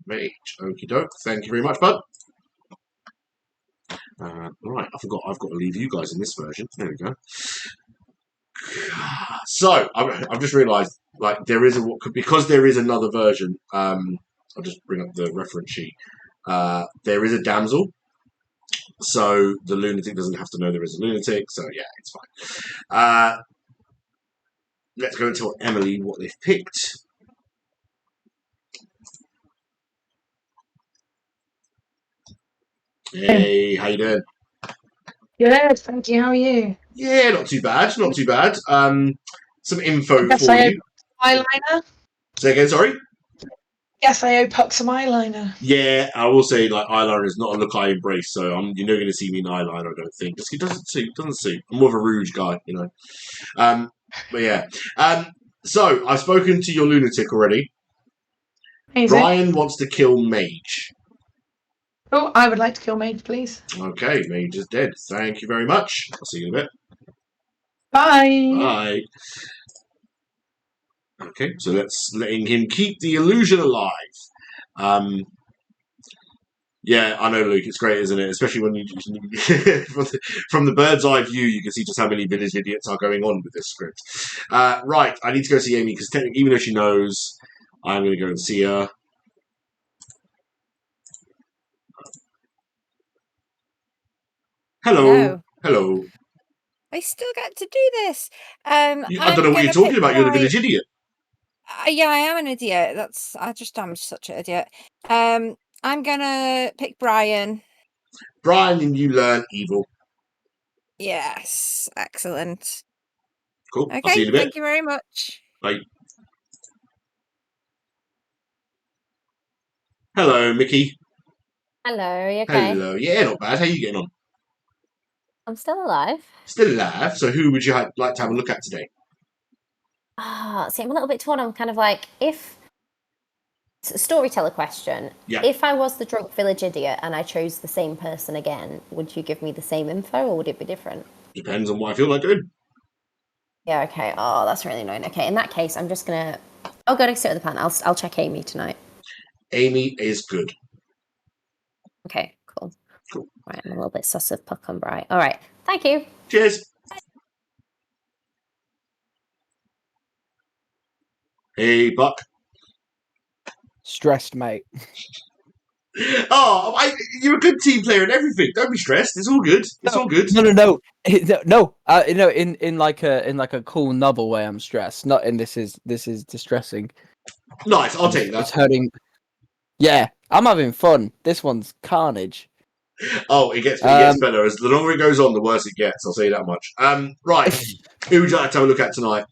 Mage. Okie doke. Thank you very much, bud. Right, I forgot I've got to leave you guys in this version. There we go. So, I've just realised, like, because there is another version, I'll just bring up the reference sheet. There is a damsel. So the lunatic doesn't have to know there is a lunatic. So yeah, it's fine. Let's go and tell Emily what they've picked. Hey, how you doing? Good, thank you. How are you? Yeah, not too bad. Not too bad. Some info for you. Eyeliner. Say again, sorry. Yes, I owe Puck some eyeliner. Yeah, I will say, like, eyeliner is not a look I embrace, so you're not going to see me in eyeliner, I don't think. Just, it doesn't suit. I'm more of a rouge guy, you know. But yeah. So, I've spoken to your lunatic already. Amazing. Brian wants to kill Mage. Oh, I would like to kill Mage, please. Okay, Mage is dead. Thank you very much. I'll see you in a bit. Bye. Bye. Okay, so letting him keep the illusion alive. Yeah, I know, Luke. It's great, isn't it? Especially when you from the bird's eye view, you can see just how many village idiots are going on with this script. Right, I need to go see Amy because technically, even though she knows, I'm going to go and see her. Hello. Hello. I still get to do this. I don't know what you're talking about. You're the village idiot. Yeah, I am an idiot. I'm such an idiot. I'm gonna pick Brian. Brian, and you learn evil. Yes, excellent. Cool. Okay, I'll see you in a bit. thank you very much. Bye. Hello, Mickey. Hello, are you okay? Hello. Yeah, not bad. How are you getting on? I'm still alive. Still alive. So who would you like to have a look at today? See, I'm a little bit torn. I'm kind of like, if it's a storyteller question, if I was the drunk village idiot and I chose the same person again, would you give me the same info or would it be different? Depends on what I feel like doing. Yeah, okay. Oh, that's really annoying. Okay, in that case, I'm just gonna. I'll go to sit with the pan. I'll check Amy tonight. Amy is good. Okay, cool. Right, I'm a little bit sus of Puck and Bright. All right, thank you. Cheers. Hey, Buck. Stressed, mate. Oh, you're a good team player and everything. Don't be stressed. It's all good. It's all good. No. In like a cool novel way. I'm stressed. Not in this is distressing. Nice. I'll take that. It's hurting. Yeah, I'm having fun. This one's carnage. Oh, it gets better. As the longer it goes on, the worse it gets. I'll say that much. Right. Who would you like to have a look at tonight?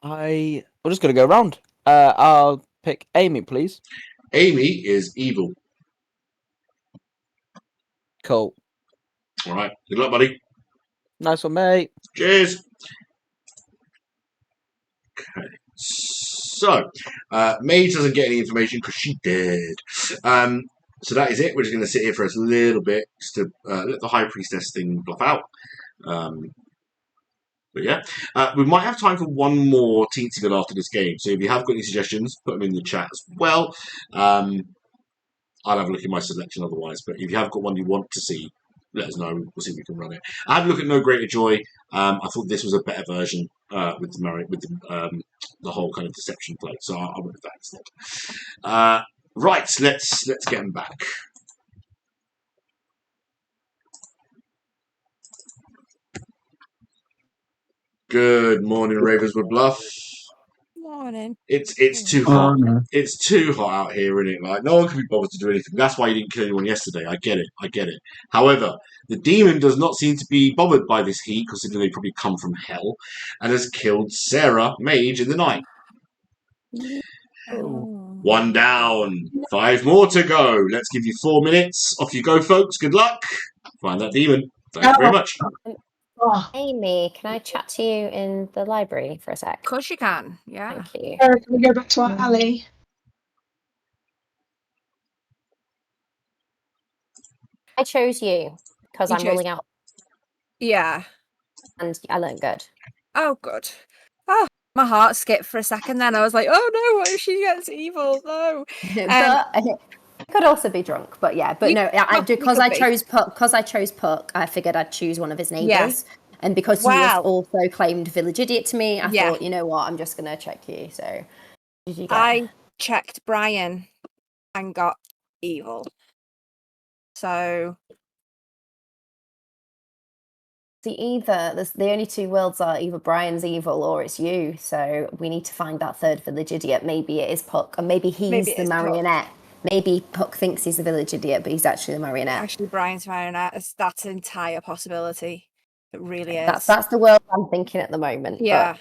We're just gonna go around. I'll pick Amy, please. Amy is evil. Cool. All right. Good luck, buddy. Nice one, mate. Cheers. Okay. So, Mage doesn't get any information because she dead. So that is it. We're just going to sit here for a little bit just to let the High Priestess thing bluff out. But yeah, we might have time for one more Teensyville after this game. So if you have got any suggestions, put them in the chat as well. I'll have a look at my selection otherwise. But if you have got one you want to see, let us know. We'll see if we can run it. I had a look at No Greater Joy. I thought this was a better version with the whole kind of deception play. So I went with that instead. Right, let's get them back. Good morning, Ravenswood Bluff. Morning. It's too hot. It's too hot out here, isn't it? Like no one can be bothered to do anything. That's why you didn't kill anyone yesterday. I get it. However, the demon does not seem to be bothered by this heat, considering they probably come from hell, and has killed Sarah, Mage, in the night. Oh. 1 down. 5 more to go. Let's give you 4 minutes. Off you go, folks. Good luck. Find that demon. Thank you very much. Amy, can I chat to you in the library for a sec? Of course you can. Yeah. Thank you. Can we go back to our alley? I chose you because I'm ruling out. Yeah. And I learned good. Oh, good. Oh, my heart skipped for a second then. I was like, oh no, what if she gets evil? No. But I could also be drunk, but yeah. But no, because I chose Puck, I figured I'd choose one of his neighbours. Yeah. And because you also claimed village idiot to me, I thought, you know what, I'm just going to check you. So, did you get? I checked Brian and got evil. So... See, the only two worlds are either Brian's evil or it's you. So we need to find that third village idiot. Maybe it is Puck, or maybe he's the marionette. Puck. Maybe Puck thinks he's the village idiot, but he's actually the marionette. Actually, Brian's marionette. That's an entire possibility. It really is. That's the world I'm thinking at the moment. Yeah.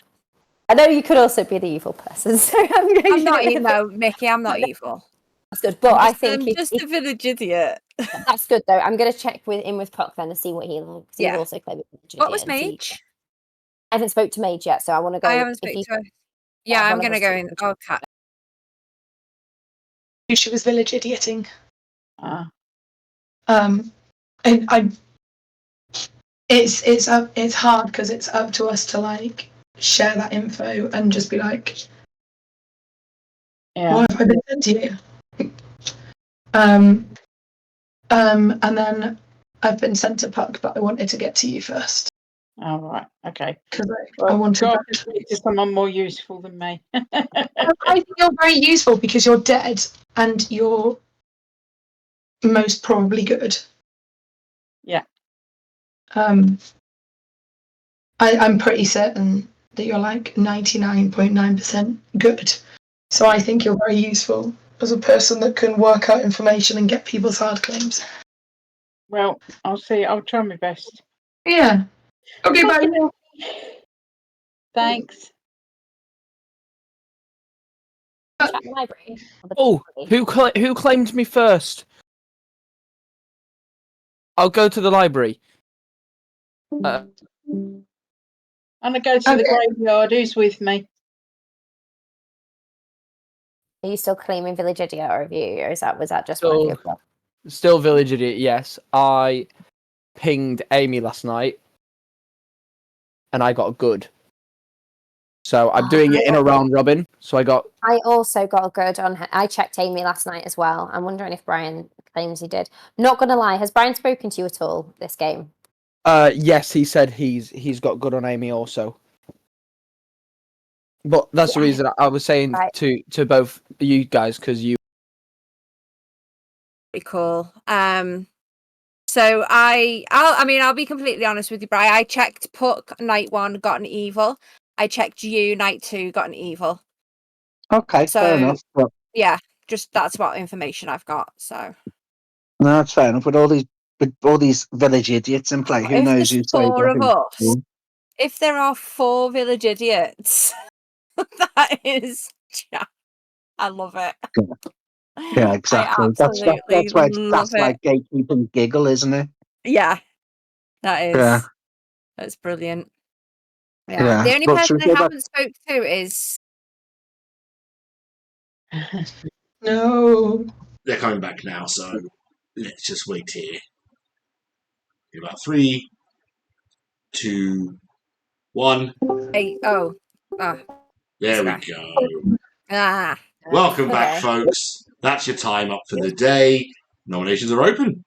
I know you could also be the evil person. So I'm not evil, no, Mickey. I'm not evil. That's good, but I think I'm just a village idiot. That's good though. I'm going to check with Puck then to see what he likes. Yeah. He's also claimed What was Mage? I haven't spoke to Mage yet, so I want to go. I haven't spoken to her. Yeah, I'm going to go in. Okay. She was village idioting. And it's hard because it's up to us to like share that info and just be like, what have I been sent to you? And then I've been sent to Puck, but I wanted to get to you first. All right. Okay. Because Well, I wanted God, to speak to someone more useful than me. I think you're very useful because you're dead and you're most probably good. Yeah. I'm pretty certain that you're like 99.9% good. So I think you're very useful as a person that can work out information and get people's hard claims. Well, I'll see. I'll try my best. Yeah. Okay, bye. Thanks. Chat library. Oh, who claimed me first? I'll go to the library. I'm gonna go to the graveyard. Who's with me? Are you still claiming Village Idiot, or was that just So- one of your stuff? Still Village Idiot, yes. I pinged Amy last night, and I got a good. So I'm doing it in a round robin. So I also got a good on her. I checked Amy last night as well. I'm wondering if Brian claims he did. Not gonna lie, has Brian spoken to you at all this game? Yes, he said he's got good on Amy also. But that's the reason I was saying to both you guys, because you Pretty cool. So I'll be completely honest with you, Brian. I checked Puck night 1, got an evil. I checked you night 2, got an evil. Okay, So, fair enough. But yeah, just that's what information I've got. So no, that's fair enough. With all these village idiots in play, who if knows there's who's 4 of us, if there are 4 village idiots, that is, I love it. Yeah, exactly. I absolutely That's why it's love it. like gatekeeping giggle, isn't it? Yeah, that is. Yeah. That's brilliant. Yeah. The only But should person we I go back- haven't spoke to is No. They're coming back now, so let's just wait here. In about 3, 2, 1. There There we go. Ah. Welcome back, Okay. folks. That's your time up for the day. Nominations are open.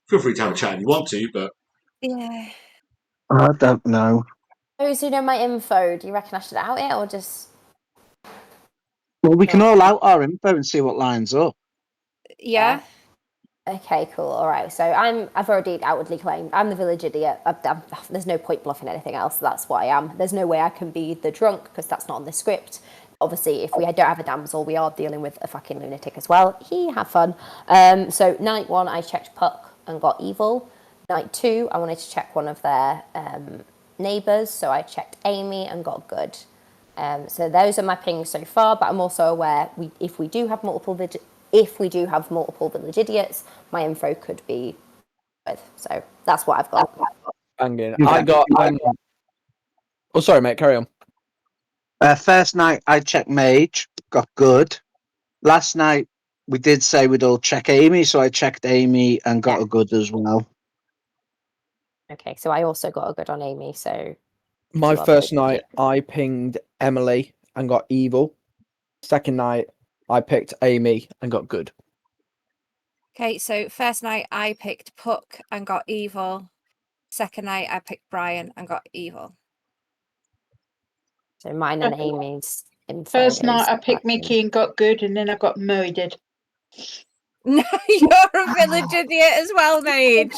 Feel free to have a chat if you want to, but Yeah. I don't know. Those who know my info, do you reckon I should out it or just? Well, we can all out our info and see what lines up. Yeah. Okay, cool. All right. So I've already outwardly claimed I'm the village idiot. There's no point bluffing anything else. That's what I am. There's no way I can be the drunk because that's not on the script. Obviously, if we don't have a damsel, we are dealing with a fucking lunatic as well. Have fun. So night 1, I checked Puck and got evil. Night 2, I wanted to check one of their neighbours, so I checked Amy and got good. So those are my pings so far. But I'm also aware if we do have multiple village idiots, my info could be with. So that's what I've got. banging. I got. Oh, sorry, mate. Carry on. First night, I checked Mage, got good. Last night, we did say we'd all check Amy, so I checked Amy and got a good as well. Okay, so I also got a good on Amy. So My first night, I pinged Emily and got evil. Second night, I picked Amy and got good. Okay, so first night I picked Puck and got evil. Second night I picked Brian and got evil. So mine and Amy's info. First night I picked Mickey and got good, and then I got murdered. No, you're a village idiot as well, Mage.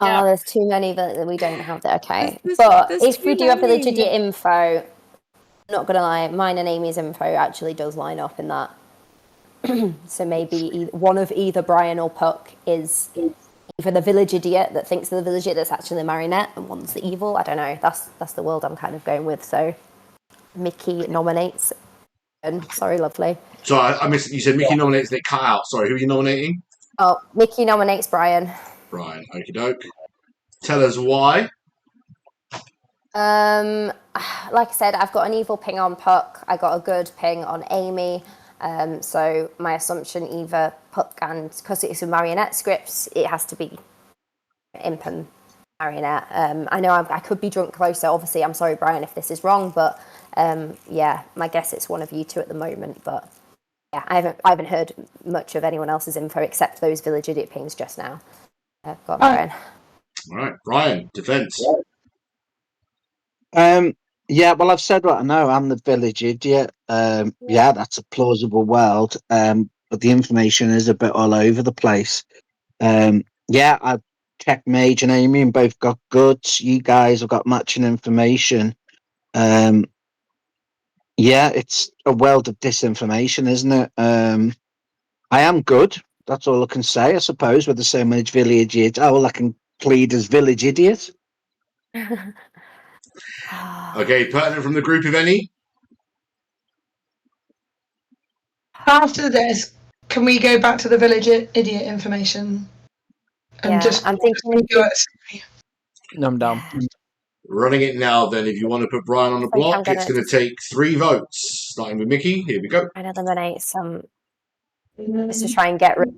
Oh, there's too many that we don't have there. Okay, There's if we too do have village many. idiot info, not gonna lie, mine and Amy's info actually does line up in that. So maybe one of either Brian or Puck is either the village idiot that thinks the village idiot that's actually the marionette, and one's the evil. I don't know. That's the world I'm kind of going with. So Mickey nominates. Sorry, lovely. So I missed. You said Mickey nominates. They cut out. Sorry, who are you nominating? Oh, Mickey nominates Brian. Brian. Okie doke. Tell us why. Like I said, I've got an evil ping on Puck. I got a good ping on Amy. So my assumption, either Puck and because it's a marionette scripts, it has to be imp and marionette. I know I could be drunk closer. Obviously, I'm sorry, Brian, if this is wrong, but yeah, my guess it's one of you two at the moment. But yeah, I haven't heard much of anyone else's info except those village idiot pings just now. Go on, Brian. All right, Brian, defense. Yeah, well, I've said what I know. I'm the village idiot. Yeah, that's a plausible world. But the information is a bit all over the place. Yeah, I checked Mage and Amy and both got goods. You guys have got matching information. Yeah, it's a world of disinformation, isn't it? I am good. That's all I can say, I suppose, with the so much village idiot. All I can plead as village idiot. Okay, pertinent from the group, if any? After this, can we go back to the village idiot information? And Yeah, just I'm thinking. go at I'm down. Running it now, then. If you want to put Brian on the think I'm block, it's gonna going to take 3 votes. Starting with Mickey. Here we go. I know eliminate some just to try and get rid of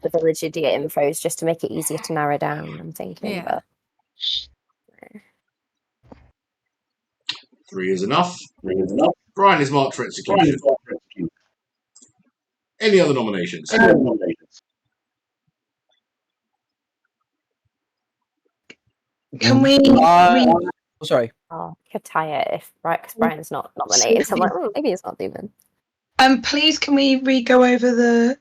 the village idiot infos, just to make it easier to narrow down. I'm thinking, Yeah. but 3 is enough. Brian is marked for execution. Any other nominations? Can we? Sorry. oh, I could tie it if because Brian's not nominated. So I'm like, maybe it's not doing. Please, can we re-go over the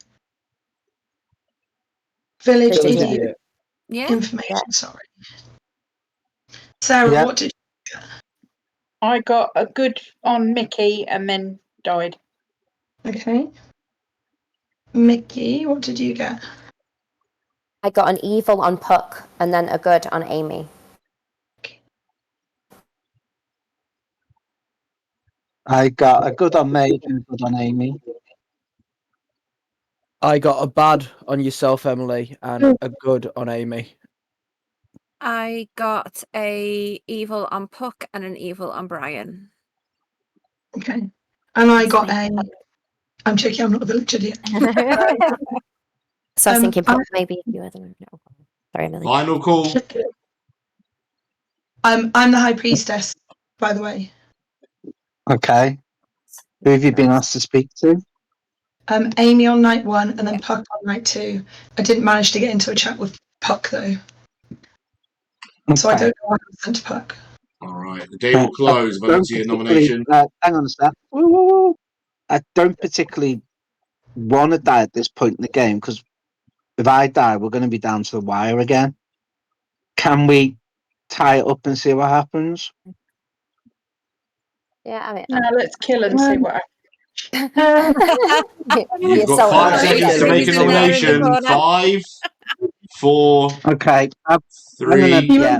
village Village idiot idiot. Yeah. information? Yeah. Sorry, Sarah. Yeah. What did? I got a good on Mickey and then died. Okay. Mickey, what did you get? I got an evil on Puck and then a good on Amy. I got a good on Mage and a good on Amy. I got a bad on yourself, Emily, and a good on Amy. I got a evil on Puck and an evil on Brian. Okay. And I got a. I'm joking. I'm not a village idiot. So I was thinking Puck maybe if you were the no. Sorry, Emily. Final call. I'm the high priestess, by the way. Okay. Who have you been asked to speak to? Amy on night 1 and then Puck on night 2. I didn't manage to get into a chat with Puck though, so I don't know what I sent to Puck. All right, the day will close if I don't see a nomination. Hang on a sec. Woo. I don't particularly want to die at this point in the game because if I die, we're going to be down to the wire again. Can we tie it up and see what happens? Yeah, I mean. No, let's kill and see what happens. You've got 5 seconds to make a nomination. 5, 4. Okay. 3. Yeah.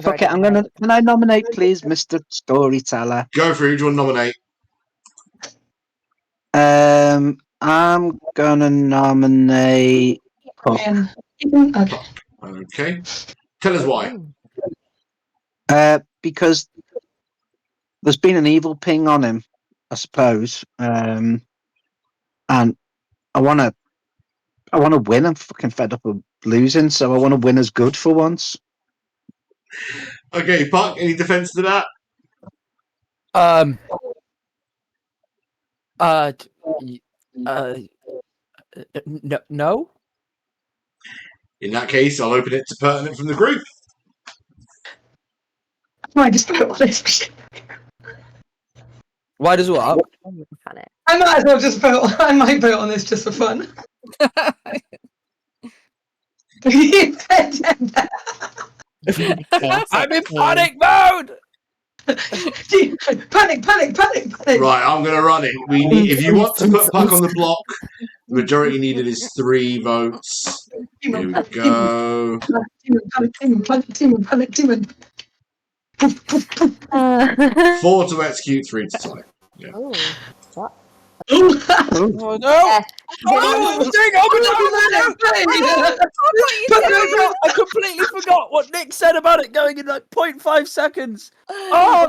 Okay, can I nominate, please, Mr. Storyteller? Go for it. Who do you want to nominate? I'm gonna nominate Puck. Okay. Tell us why. Because there's been an evil ping on him, I suppose. And I wanna win. I'm fucking fed up of losing, so I wanna win as good for once. Okay, Puck, any defense to that? No. In that case, I'll open it to pertinent from the group. I just put it on this. Why does what? I might as well just put. I might put it on this just for fun. I'm in panic mode. Panic! Right, I'm going to run it. We need, if you want to put Puck on the block, the majority needed is 3 votes. Here we go. Panic. 4 to execute, 3 to tie. Yeah. What? Oh no! I completely forgot what Nick said about it going in like 0.5 seconds. Oh,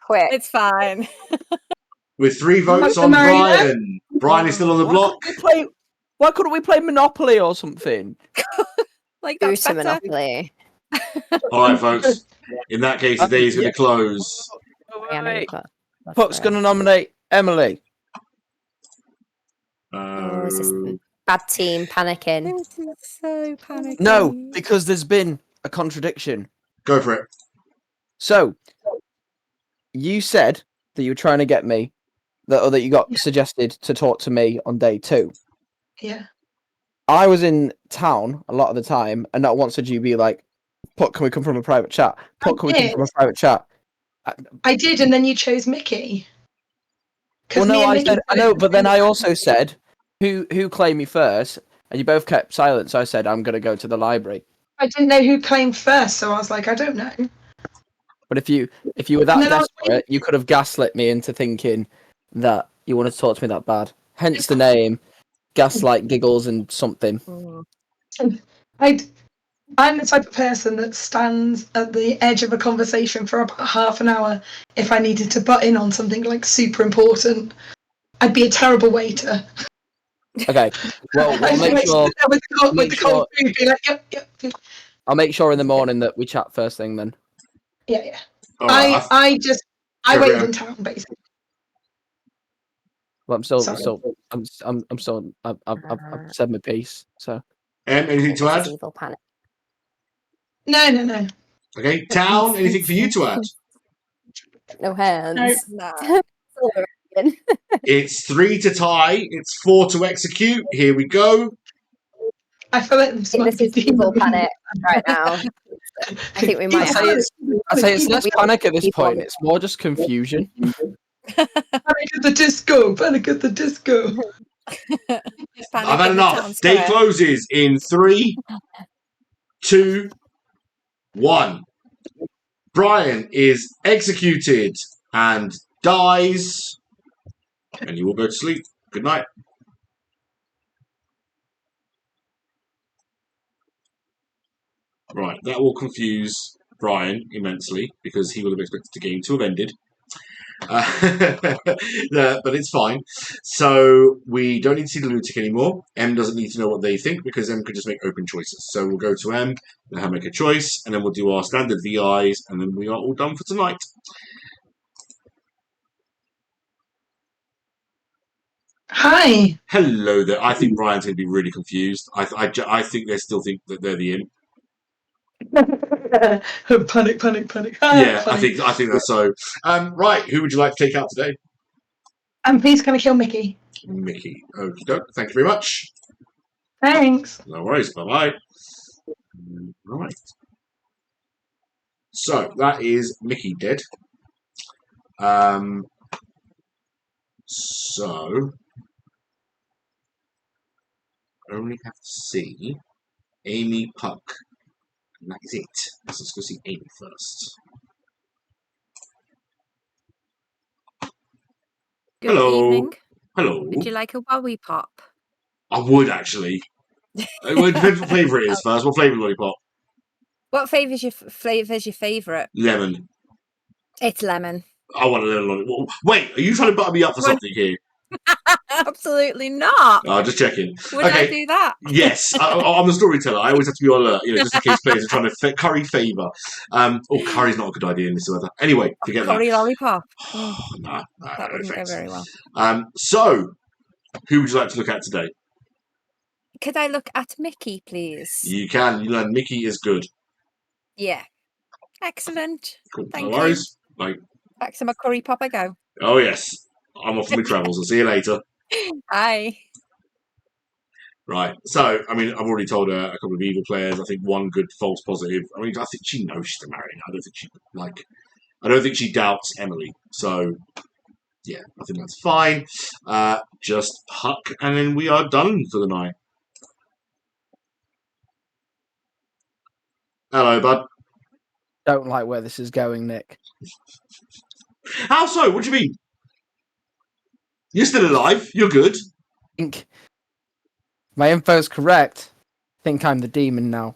Quick. It's fine. With 3 votes on Brian. Brian is still on the block. Why couldn't we play Monopoly or something? Like, Do that's some better. Monopoly. All right, folks. In that case, the day is going to close. Wait. Puck's going to nominate Emily. Oh, is this bad team panicking? This is so panicky. No, because there's been a contradiction. Go for it. So, you said that you were trying to get me, that you got suggested to talk to me on day 2. Yeah. I was in town a lot of the time, and not once did you be like, Puck, can we come from a private chat? Puck, can we come from a private chat? I did, and then you chose Mickey. Well, no, I know, but then I also said, who claimed me first? And you both kept silent, so I said, I'm going to go to the library. I didn't know who claimed first, so I was like, I don't know. But if you were that desperate, you could have gaslit me into thinking that you wanted to talk to me that bad. Hence the name, Gaslight Giggles and something. I'm the type of person that stands at the edge of a conversation for about half an hour if I needed to butt in on something like super important. I'd be a terrible waiter. Okay, well, we'll make sure. With the cold food, be like, yep. I'll make sure in the morning that we chat first thing then. Yeah. Right, I waited in town basically. Well, I've said my piece. So. Anything to add? Evil panic. No. Okay, Town. Anything for you to add? No hands. No. It's 3 to tie. It's 4 to execute. Here we go. I feel like this is evil panic right now. I think we might. I'd say it's less panic at this point. It's more just confusion. Panic at the disco. Panic at the disco. I've had enough. Day closes in 3, 2, 1. Brian is executed and dies, and you will go to sleep. Good night. Right, that will confuse Brian immensely because he would have expected the game to have ended. But it's fine. So we don't need to see the lunatic anymore. M doesn't need to know what they think because M could just make open choices. So we'll go to M, let her make a choice, and then we'll do our standard VIs, and then we are all done for tonight. Hi. Hello there. I think Brian's going to be really confused. I think they still think that they're the imp. Panic. Yeah, I think that's so. Right, who would you like to take out today? Please can I kill Mickey? Mickey. Okie doke. Thank you very much. Thanks. No worries. Bye-bye. Right. So, that is Mickey dead. So, I only have to see Amy, Puck, and that is it. So let's go see Amy first. Good evening. Hello. Would you like a Wowie Pop? I would, actually. It depends what flavour it is first. What flavour lollipop? What flavour's your favourite? Lemon. It's lemon. I want a lemon lollipop. Wait, are you trying to butter me up for something here? Absolutely not. Oh, just checking. Would I do that? Yes, I'm the storyteller. I always have to be on alert, just in case players are trying to curry favour. Curry's not a good idea in this weather. Anyway, forget that. Curry lollipop. No, that wouldn't go very well. So, who would you like to look at today? Could I look at Mickey, please? You can. You learn Mickey is good. Yeah. Excellent. Cool. Thank no worries. you. Like, back to my curry pop I go. Oh, yes. I'm off on my travels. I'll see you later. Hi. Right. So, I mean, I've already told her a couple of evil players. I think one good false positive. I mean, I think she knows she's marrying. I don't think she doubts Emily. So, yeah, I think that's fine. Just Puck, and then we are done for the night. Hello, bud. Don't like where this is going, Nick. How so? What do you mean? You're still alive. You're good. I think my info's correct. I think I'm the demon now.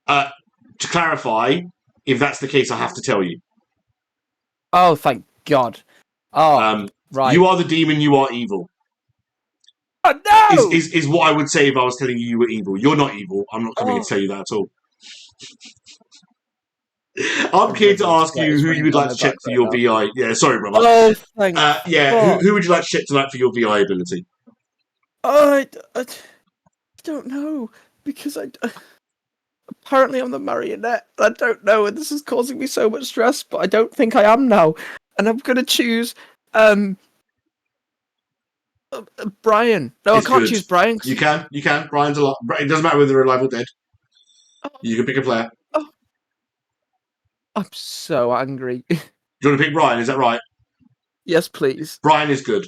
To clarify, if that's the case, I have to tell you. Oh, thank God. Oh, right. You are the demon. You are evil. Oh, no! Is what I would say if I was telling you were evil. You're not evil. I'm not coming to tell you that at all. I'm here to ask you who you would like to check for your VI. Yeah, sorry, brother. Oh, thank who would you like to check tonight for your VI ability? I don't know, because apparently I'm the marionette. I don't know, and this is causing me so much stress, but I don't think I am now. And I'm going to choose Brian. No, It's I can't good. choose Brian. You can. Brian's a lot. It doesn't matter whether they're alive or dead. Oh. You can pick a player. Oh. I'm so angry. Do you want to pick Brian? Is that right? Yes, please. Brian is good.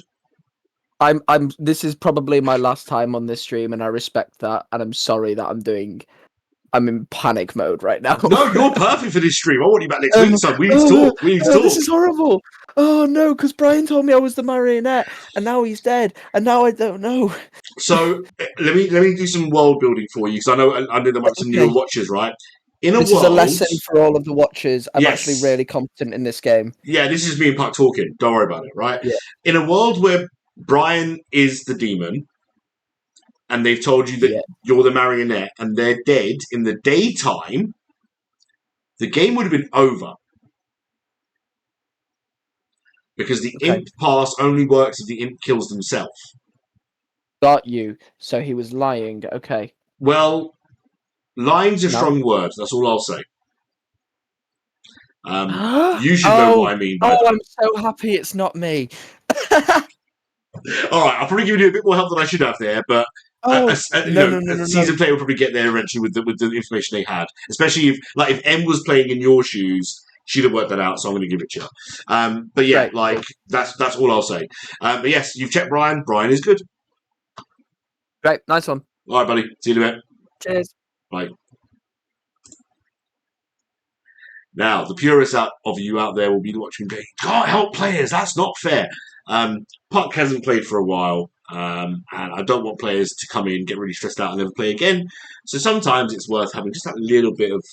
This is probably my last time on this stream, and I respect that, and I'm sorry that I'm in panic mode right now. No, you're perfect for this stream. I want you back next week, son. We need to talk. We need to talk. This is horrible. Oh no, because Brian told me I was the marionette, and now he's dead, and now I don't know. So let me do some world building for you, because I know there might be some newer watchers, right? This is a lesson for all of the watchers. I'm actually really competent in this game. Yeah, this is me and Puck talking. Don't worry about it, right? Yeah. In a world where Brian is the demon, and they've told you that you're the marionette, and they're dead in the daytime, the game would have been over. Because the imp pass only works if the imp kills themselves. Got you. So he was lying. Okay. Well, lying's a strong word. That's all I'll say. You should know what I mean by that. I'm so happy it's not me. All right, I'll probably give you a bit more help than I should have there, but a seasoned player will probably get there eventually with the information they had. Especially if M was playing in your shoes, she'd have worked that out. So I'm going to give it to you. But yeah, that's all I'll say. But yes, you've checked Brian. Brian is good. Great, nice one. All right, buddy. See you in a bit. Cheers. Bye. Now, the purists of you out there will be watching me. Can't help players. That's not fair. Puck hasn't played for a while, and I don't want players to come in, get really stressed out, and never play again. So sometimes it's worth having just that little bit of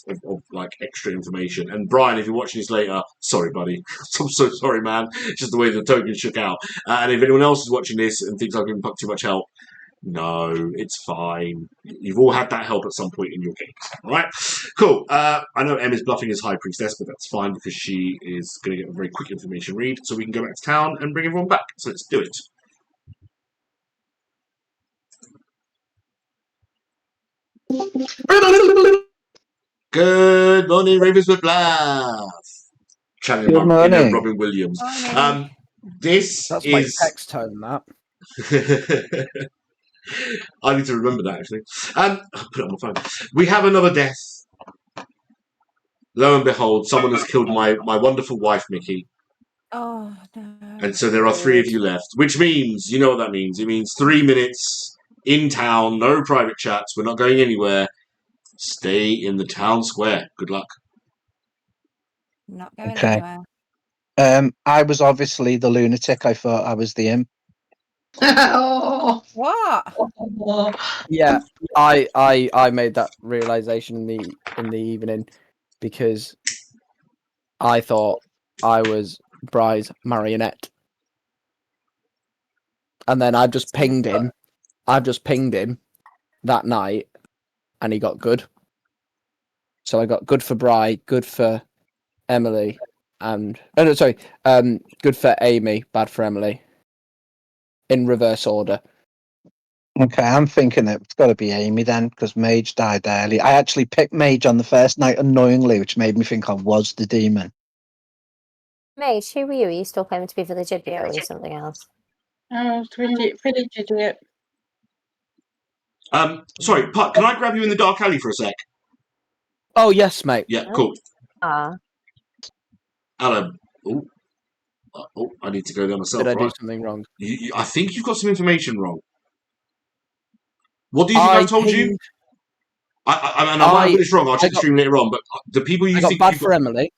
like extra information. And Brian, if you're watching this later, sorry, buddy. I'm so sorry, man. It's just the way the token shook out. And if anyone else is watching this and thinks I've given Puck too much help, no, it's fine. You've all had that help at some point in your game. All right? Cool. I know Em is bluffing as High Priestess, but that's fine because she is going to get a very quick information read so we can go back to town and bring everyone back. So let's do it. Good morning, Ravenswood Bluff. Good morning. Robin Williams. This That's is my text tone, that. I need to remember that, actually. I'll put it on my phone. We have another death. Lo and behold, someone has killed my wonderful wife, Mickey. Oh, no. And so there are 3 of you left, which means, you know what that means. It means 3 minutes in town, no private chats. We're not going anywhere. Stay in the town square. Good luck. Not going anywhere. I was obviously the lunatic. I thought I was the imp. What? Yeah, I made that realization in the evening because I thought I was Bry's marionette, and then I've just pinged him that night, and he got good. So I got good for Bry, good for Emily, and good for Amy, bad for Emily. In reverse order. Okay, I'm thinking it's got to be Amy then, because Mage died early. I actually picked Mage on the first night unknowingly, which made me think I was the demon. Mage, who were you? Are you still claiming to be Village Idiot or are you something else? Oh, Village Idiot. Sorry, Puck, can I grab you in the dark alley for a sec? Oh, yes, mate. Yeah, cool. Ah. Alan. Oh, I need to go there myself. Did I do something wrong? I think you've got some information wrong. What do you think I've told you? I might have got this wrong. I'll check the stream later on. But the people you think bad for Emily.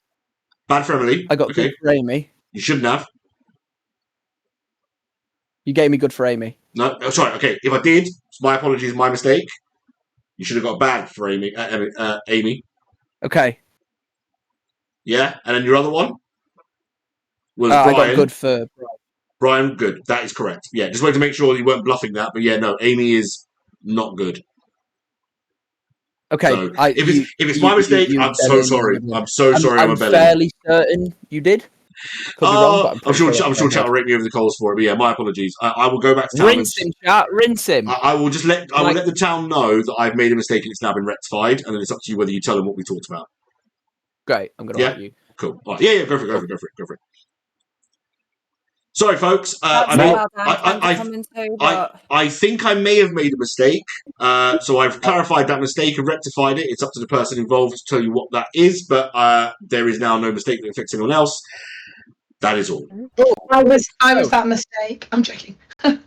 Bad for Emily. I got good for Amy. You shouldn't have. You gave me good for Amy. No, sorry. Okay, if I did, my apologies. My mistake. You should have got bad for Amy. Amy. Okay. Yeah, and then your other one. Was I Brian. got good for Brian, good. That is correct. Yeah, just wanted to make sure you weren't bluffing that. But yeah, no, Amy is not good. Okay, So if it's my mistake, I'm said so Amy sorry. and I'm so sorry. I'm a belly. fairly certain you did. Could be wrong, but I'm pretty sure. I'm sure chat will rake me over the coals for it. But yeah, my apologies. I will go back to town. Rinse him, chat. Rinse him. I will just let the town know that I've made a mistake and it's now been rectified, and then it's up to you whether you tell them what we talked about. Great. I'm going to let you. Cool. Right. Yeah. Go for it. Sorry, folks. Well I think I may have made a mistake. So I've clarified that mistake and rectified it. It's up to the person involved to tell you what that is, but there is now no mistake that affects anyone else. That is all. I was that mistake. I'm joking. Mistake.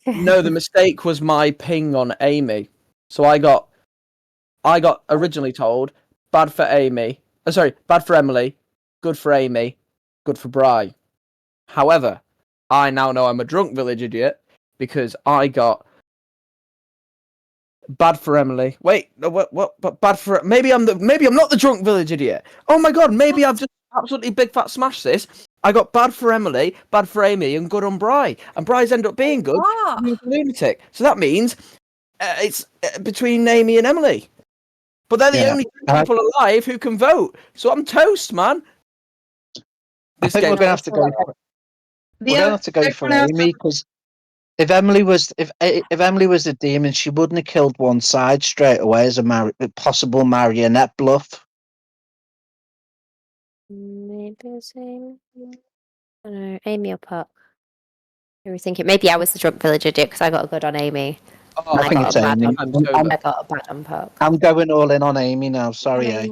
No, the mistake was my ping on Amy. So I got originally told bad for Amy. Bad for Emily, good for Amy, good for Bri. However, I now know I'm a drunk village idiot because I got bad for Emily. Wait, what? But bad for maybe I'm not the drunk village idiot. Oh my god, maybe I've just absolutely big fat smashed this. I got bad for Emily, bad for Amy, and good on Bri. And Bri's end up being good. He's a lunatic. So that means it's between Amy and Emily. But they're the only two people alive who can vote. So I'm toast, man. I think we're going to have to go. We're going to have to go for Amy because if Emily was a demon, she wouldn't have killed one side straight away as a possible marionette bluff. Maybe Amy. I don't know, Amy or Puck. Who are we thinking? Maybe I was the drunk village idiot because I got a good on Amy. Oh, I think it's Amy. I got a bad on Puck. I'm going all in on Amy now. Sorry,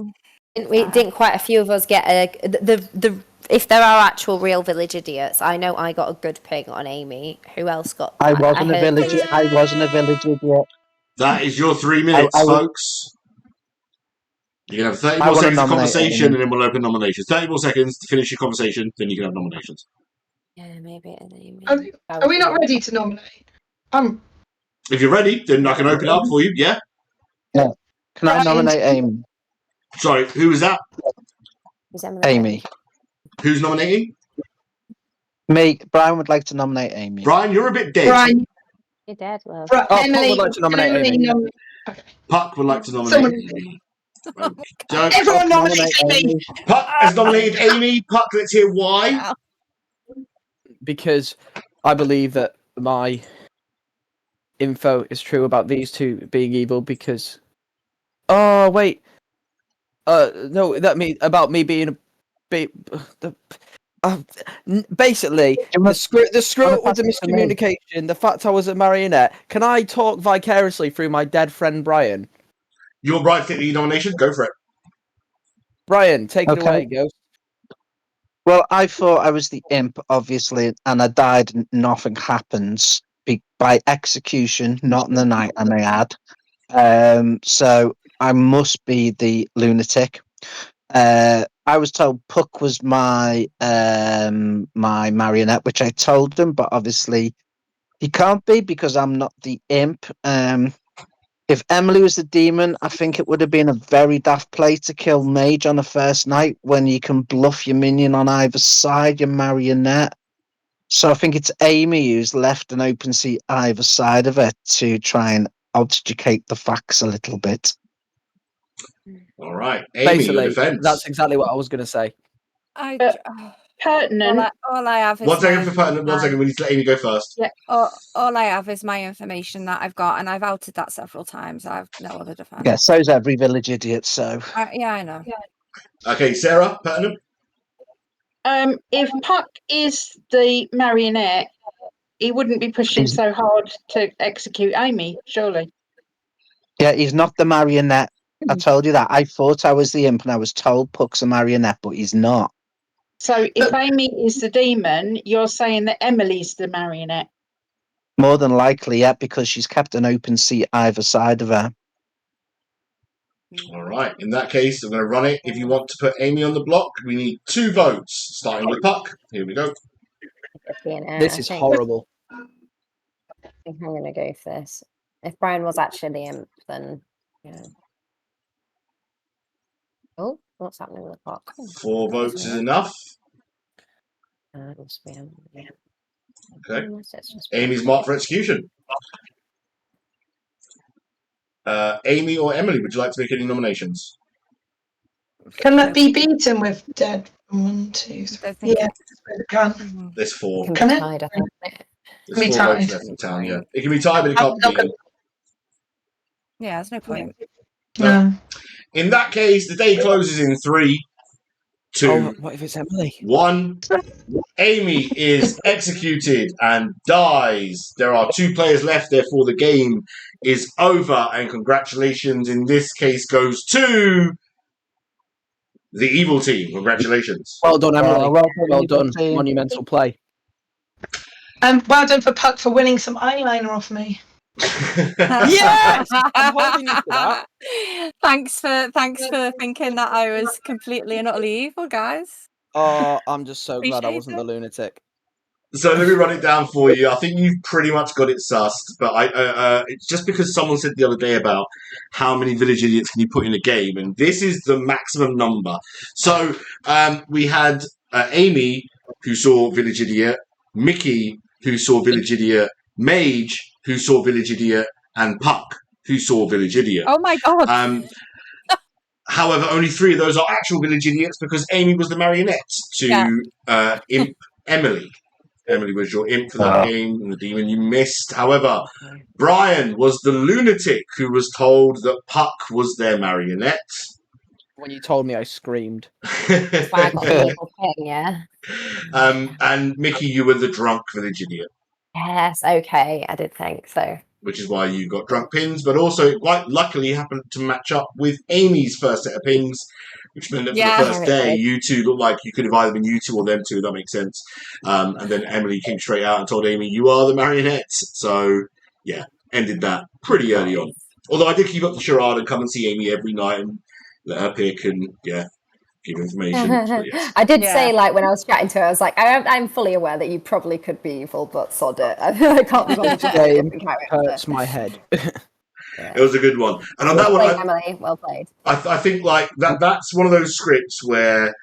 Didn't quite a few of us get if there are actual real village idiots? I know I got a good ping on Amy. Who else got? I wasn't a village idiot. That is your 3 minutes, folks. You can have 30 more seconds of conversation, and then we'll open nominations. 30 more seconds to finish your conversation, then you can have nominations. Yeah, maybe an Amy. Are we not ready to nominate? If you're ready, then I can open it up for you. Yeah. Yeah. Can I nominate Amy? Sorry, who was that? Amy. Who's nominating? Me. Brian would like to nominate Amy. Brian, you're a bit dead. Brian. You're dead, love. Emily Puck would like to nominate Amy. Okay. Puck would like to nominate Amy. Everyone nominate Amy. Puck has nominated Amy. Puck, let's hear why. Because I believe that my info is true about these two being evil because... Oh, wait. No, that means about me being basically, the screw up with the miscommunication, the fact I was a marionette. Can I talk vicariously through my dead friend Brian? You're right for the nomination. Go for it. Brian, take it away, Ghost. Well, I thought I was the imp, obviously, and I died and nothing happens by execution, not in the night, I may add. So I must be the lunatic. I was told Puck was my my marionette, which I told him, but obviously he can't be because I'm not the imp. If Emily was the demon, I think it would have been a very daft play to kill Mage on the first night when you can bluff your minion on either side, your marionette. So I think it's Amy who's left an open seat either side of it to try and obfuscate the facts a little bit. All right, Amy, your defense. That's exactly what I was going to say. Pertinent. All I have is 1 second for pertinent. 1 second. We need to let Amy go first. Yeah. All I have is my information that I've got, and I've outed that several times. I have no other defense. Yeah, so's every village idiot. So yeah, I know. Okay, Sarah, pertinent. If Puck is the marionette, he wouldn't be pushing so hard to execute Amy, surely. Yeah, he's not the marionette. I told you that. I thought I was the imp and I was told Puck's a marionette, but he's not. So if Amy is the demon, you're saying that Emily's the marionette? More than likely, yeah, because she's kept an open seat either side of her. All right. In that case, I'm going to run it. If you want to put Amy on the block, we need 2 votes, starting with Puck. Here we go. This is horrible. I think I'm going to go for this. If Brian was actually the imp, then... Yeah. Oh, What's happening with the clock? 4 votes is enough. It must be Emily. Okay. Unless it's just Amy's marked for execution. Amy or Emily, would you like to make any nominations? Can that be beaten with dead? 1, 2, 3. don't think Yeah, it can. Mhm. There's 4. It can Can be it? tied, I think. There's Can be 4 votes tied. left in town, yeah. It can be tied, but it can't be Okay. beaten. Yeah, there's no point. No. In that case, the day closes in 3, 2, Oh, what if it's Emily? 1. Amy is executed and dies. There are 2 players left, therefore the game is over. And congratulations in this case goes to the evil team. Congratulations. Well done, Emily. Well evil done. team. Monumental play. Well done for Puck for winning some eyeliner off me. Yes! I'm holding you to that. Thanks for thinking that I was completely and utterly evil, guys. Oh, I'm just so glad I Appreciate wasn't it. the lunatic. So let me run it down for you. I think you've pretty much got it sussed, but it's just because someone said the other day about how many village idiots can you put in a game, and this is the maximum number. So we had Amy, who saw village idiot, Mickey, who saw village idiot, Mage, who saw village idiot, and Puck, who saw village idiot. Oh my god. However, only 3 of those are actual village idiots because Amy was the marionette to Imp Emily. Emily was your imp for that game, and the demon you missed. However, Brian was the lunatic who was told that Puck was their marionette. When you told me, I screamed. That's why I got the evil thing, yeah. And Mickey, you were the drunk village idiot. Yes, okay, I did think so. Which is why you got drunk pins, but also it quite luckily happened to match up with Amy's first set of pins, which meant that for Yeah. the first day, you two looked like you could have either been you two or them two, that makes sense. And then Emily came straight out and told Amy, you are the marionette. So, yeah, ended that pretty early on. Although I did keep up the charade and come and see Amy every night and let her pick and, yeah, give information. So, yes. I did Yeah. say, like, when I was chatting to her, I was like, I'm fully aware that you probably could be evil, but sod it. I can't be bothered to play a different character. Hurts my head. It was a good one. And on that Well one, played, Emily. Well played. I think like that's one of those scripts where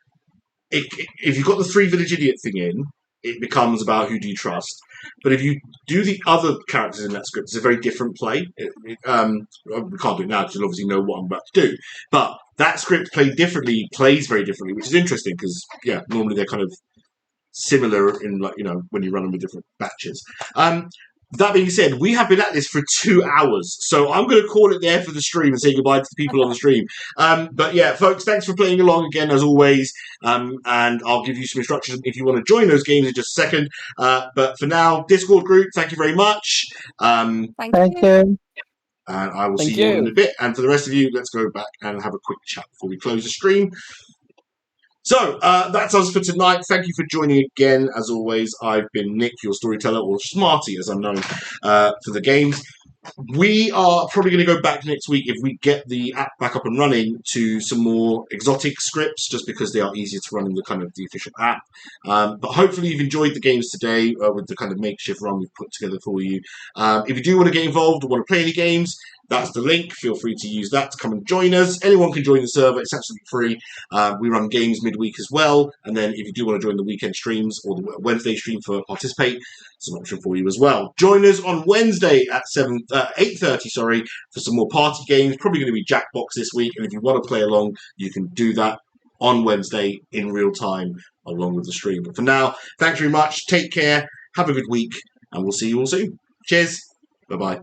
if you've got the 3 village idiot thing in, it becomes about who do you trust. But if you do the other characters in that script, it's a very different play. We can't do it now because you'll obviously know what I'm about to do. But that script plays very differently, which is interesting because, yeah, normally they're kind of similar in, like, you know, when you run them with different batches. That being said, we have been at this for 2 hours, so I'm going to call it there for the stream and say goodbye to the people on the stream. But yeah, folks, thanks for playing along again, as always, and I'll give you some instructions if you want to join those games in just a second. But for now, Discord group, thank you very much. Thank Thank you. you. And I will Thank see you all in you. a bit. And for the rest of you, let's go back and have a quick chat before we close the stream. So, that's us for tonight. Thank you for joining again. As always, I've been Nick, your storyteller, or Smarty, as I'm known, for the games. We are probably going to go back next week if we get the app back up and running to some more exotic scripts, just because they are easier to run in the official app. But hopefully you've enjoyed the games today with the kind of makeshift run we've put together for you. If you do want to get involved or want to play any games, that's the link. Feel free to use that to come and join us. Anyone can join the server. It's absolutely free. We run games midweek as well. And then if you do want to join the weekend streams or the Wednesday stream for Participate, it's an option for you as well. Join us on Wednesday at 8:30, for some more party games. Probably going to be Jackbox this week. And if you want to play along, you can do that on Wednesday in real time along with the stream. But for now, thanks very much. Take care. Have a good week. And we'll see you all soon. Cheers. Bye-bye.